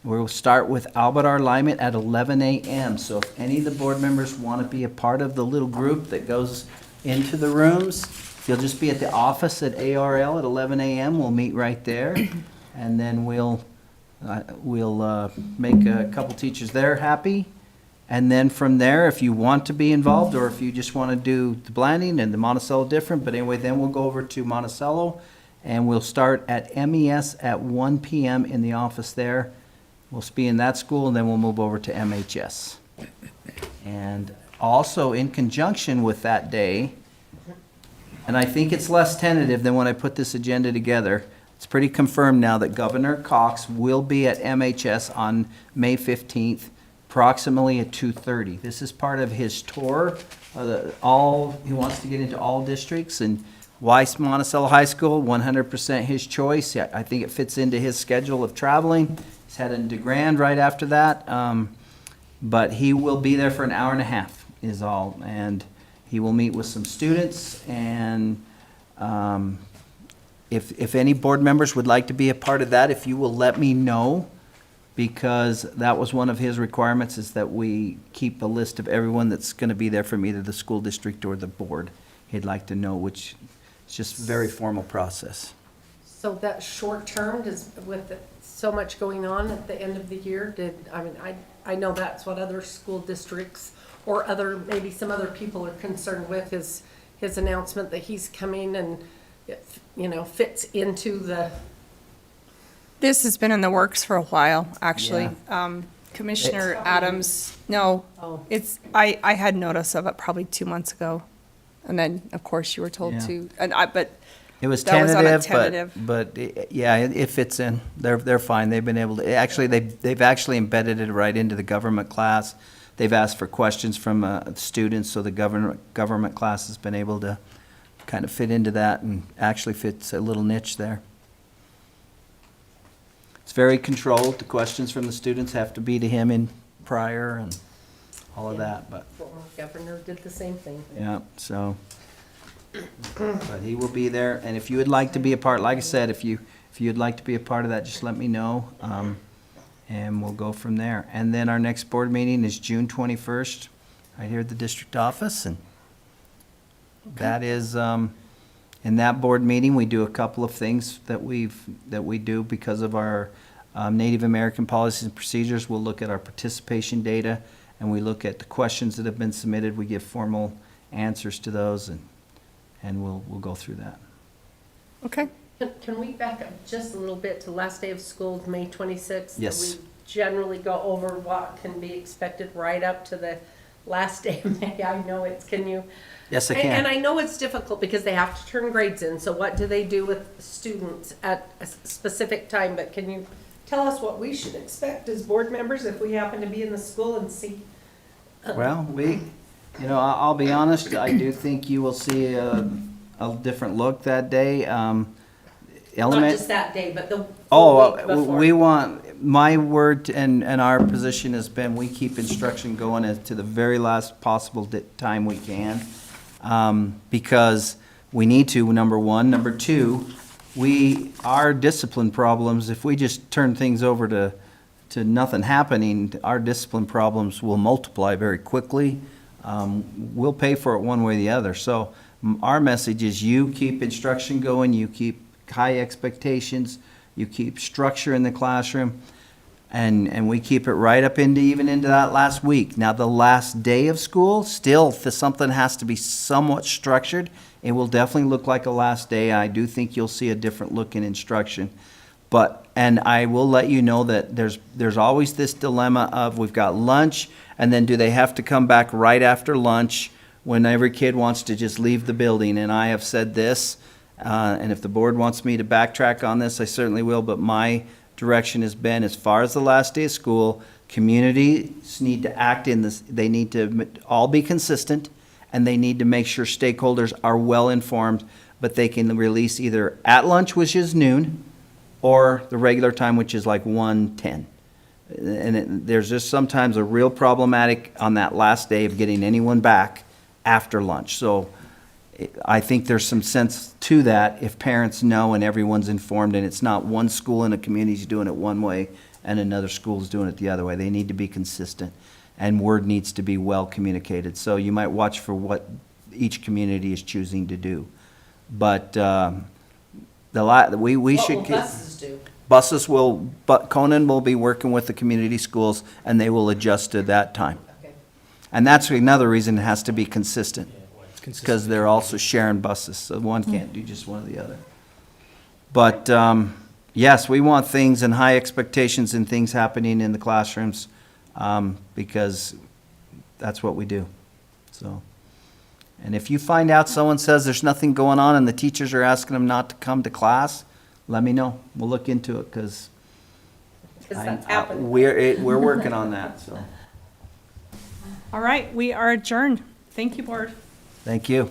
We'll start with Albert R. Lyman at 11 a.m. So if any of the board members want to be a part of the little group that goes into the rooms, you'll just be at the office at ARL at 11 a.m. We'll meet right there, and then we'll make a couple teachers there happy. And then from there, if you want to be involved, or if you just want to do the Blanding and the Monticello different, but anyway, then we'll go over to Monticello, and we'll start at MES at 1 p.m. in the office there. We'll be in that school, and then we'll move over to MHS. And also, in conjunction with that day, and I think it's less tentative than when I put this agenda together, it's pretty confirmed now that Governor Cox will be at MHS on May 15th, approximately at 2:30. This is part of his tour. He wants to get into all districts, and Weiss Monticello High School, 100% his choice. Yeah, I think it fits into his schedule of traveling. He's heading to Grand right after that, but he will be there for an hour and a half is all, and he will meet with some students, and if any board members would like to be a part of that, if you will let me know, because that was one of his requirements, is that we keep a list of everyone that's going to be there from either the school district or the board. He'd like to know, which is just a very formal process. So that short term, with so much going on at the end of the year, I know that's what other school districts or maybe some other people are concerned with, is his announcement that he's coming, and it, fits into the. This has been in the works for a while, actually. Commissioner Adams, no, Oh. I had notice of it probably 2 months ago. And then, of course, you were told Yeah. to, but It was That was on a tentative, but yeah, it fits in. They're fine. They've been able to, actually, they've actually embedded it right into the government class. They've asked for questions from students, so the government class has been able to kind of fit into that, and actually fits a little niche there. It's very controlled. The questions from the students have to be to him in prior and all of that, but, Former governor did the same thing. yeah, so. But he will be there, and if you would like to be a part, like I said, if you'd like to be a part of that, just let me know, and we'll go from there. And then our next board meeting is June 21st, right here at the district office, and that is, in that board meeting, we do a couple of things that we do because of our Native American policies and procedures. We'll look at our participation data, and we look at the questions that have been submitted. We give formal answers to those, and we'll go through that. okay. Can we back up just a little bit to last day of school, May 26th? Yes. We generally go over what can be expected right up to the last day of May. I know can you? Yes, I can. And I know it's difficult because they have to turn grades in, so what do they do with students at a specific time? But can you tell us what we should expect as board members if we happen to be in the school and see? Well, I'll be honest, I do think you will see a different look that day. Not element. just that day, but the Oh, week before. we want, my word and our position has been, we keep instruction going as to the very last possible time we can. Because we need to, number one. Number two, our discipline problems, if we just turn things over to nothing happening, our discipline problems will multiply very quickly. We'll pay for it one way or the other. So our message is you keep instruction going, you keep high expectations, you keep structure in the classroom, and we keep it right up into, even into that last week. Now, the last day of school, still, something has to be somewhat structured. It will definitely look like a last day. I do think you'll see a different look in instruction. But, and I will let you know that there's always this dilemma of, we've got lunch, and then do they have to come back right after lunch when every kid wants to just leave the building? And I have said this, and if the board wants me to backtrack on this, I certainly will, but my direction has been, as far as the last day of school, communities need to act in this, they need to all be consistent, and they need to make sure stakeholders are well informed, but they can release either at lunch, which is noon, or the regular time, which is like 1:10. And there's just sometimes a real problematic on that last day of getting anyone back after lunch. So I think there's some sense to that if parents know and everyone's informed, and it's not one school in a community is doing it one way and another school is doing it the other way. They need to be consistent, and word needs to be well communicated. So you might watch for what each community is choosing to do. But we What should. will buses do? Buses will, but Conan will be working with the community schools, and they will adjust to that time. Okay. And that's another reason it has to be consistent, It's consistent. because they're also sharing buses, so one can't do just one or the other. But, yes, we want things and high expectations and things happening in the classrooms, because that's what we do, so. And if you find out someone says there's nothing going on and the teachers are asking them not to come to class, let me know. We'll look into it, because That's happening. we're working on that, so. All right, we are adjourned. Thank you, board. Thank you.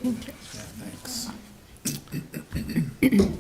Thanks.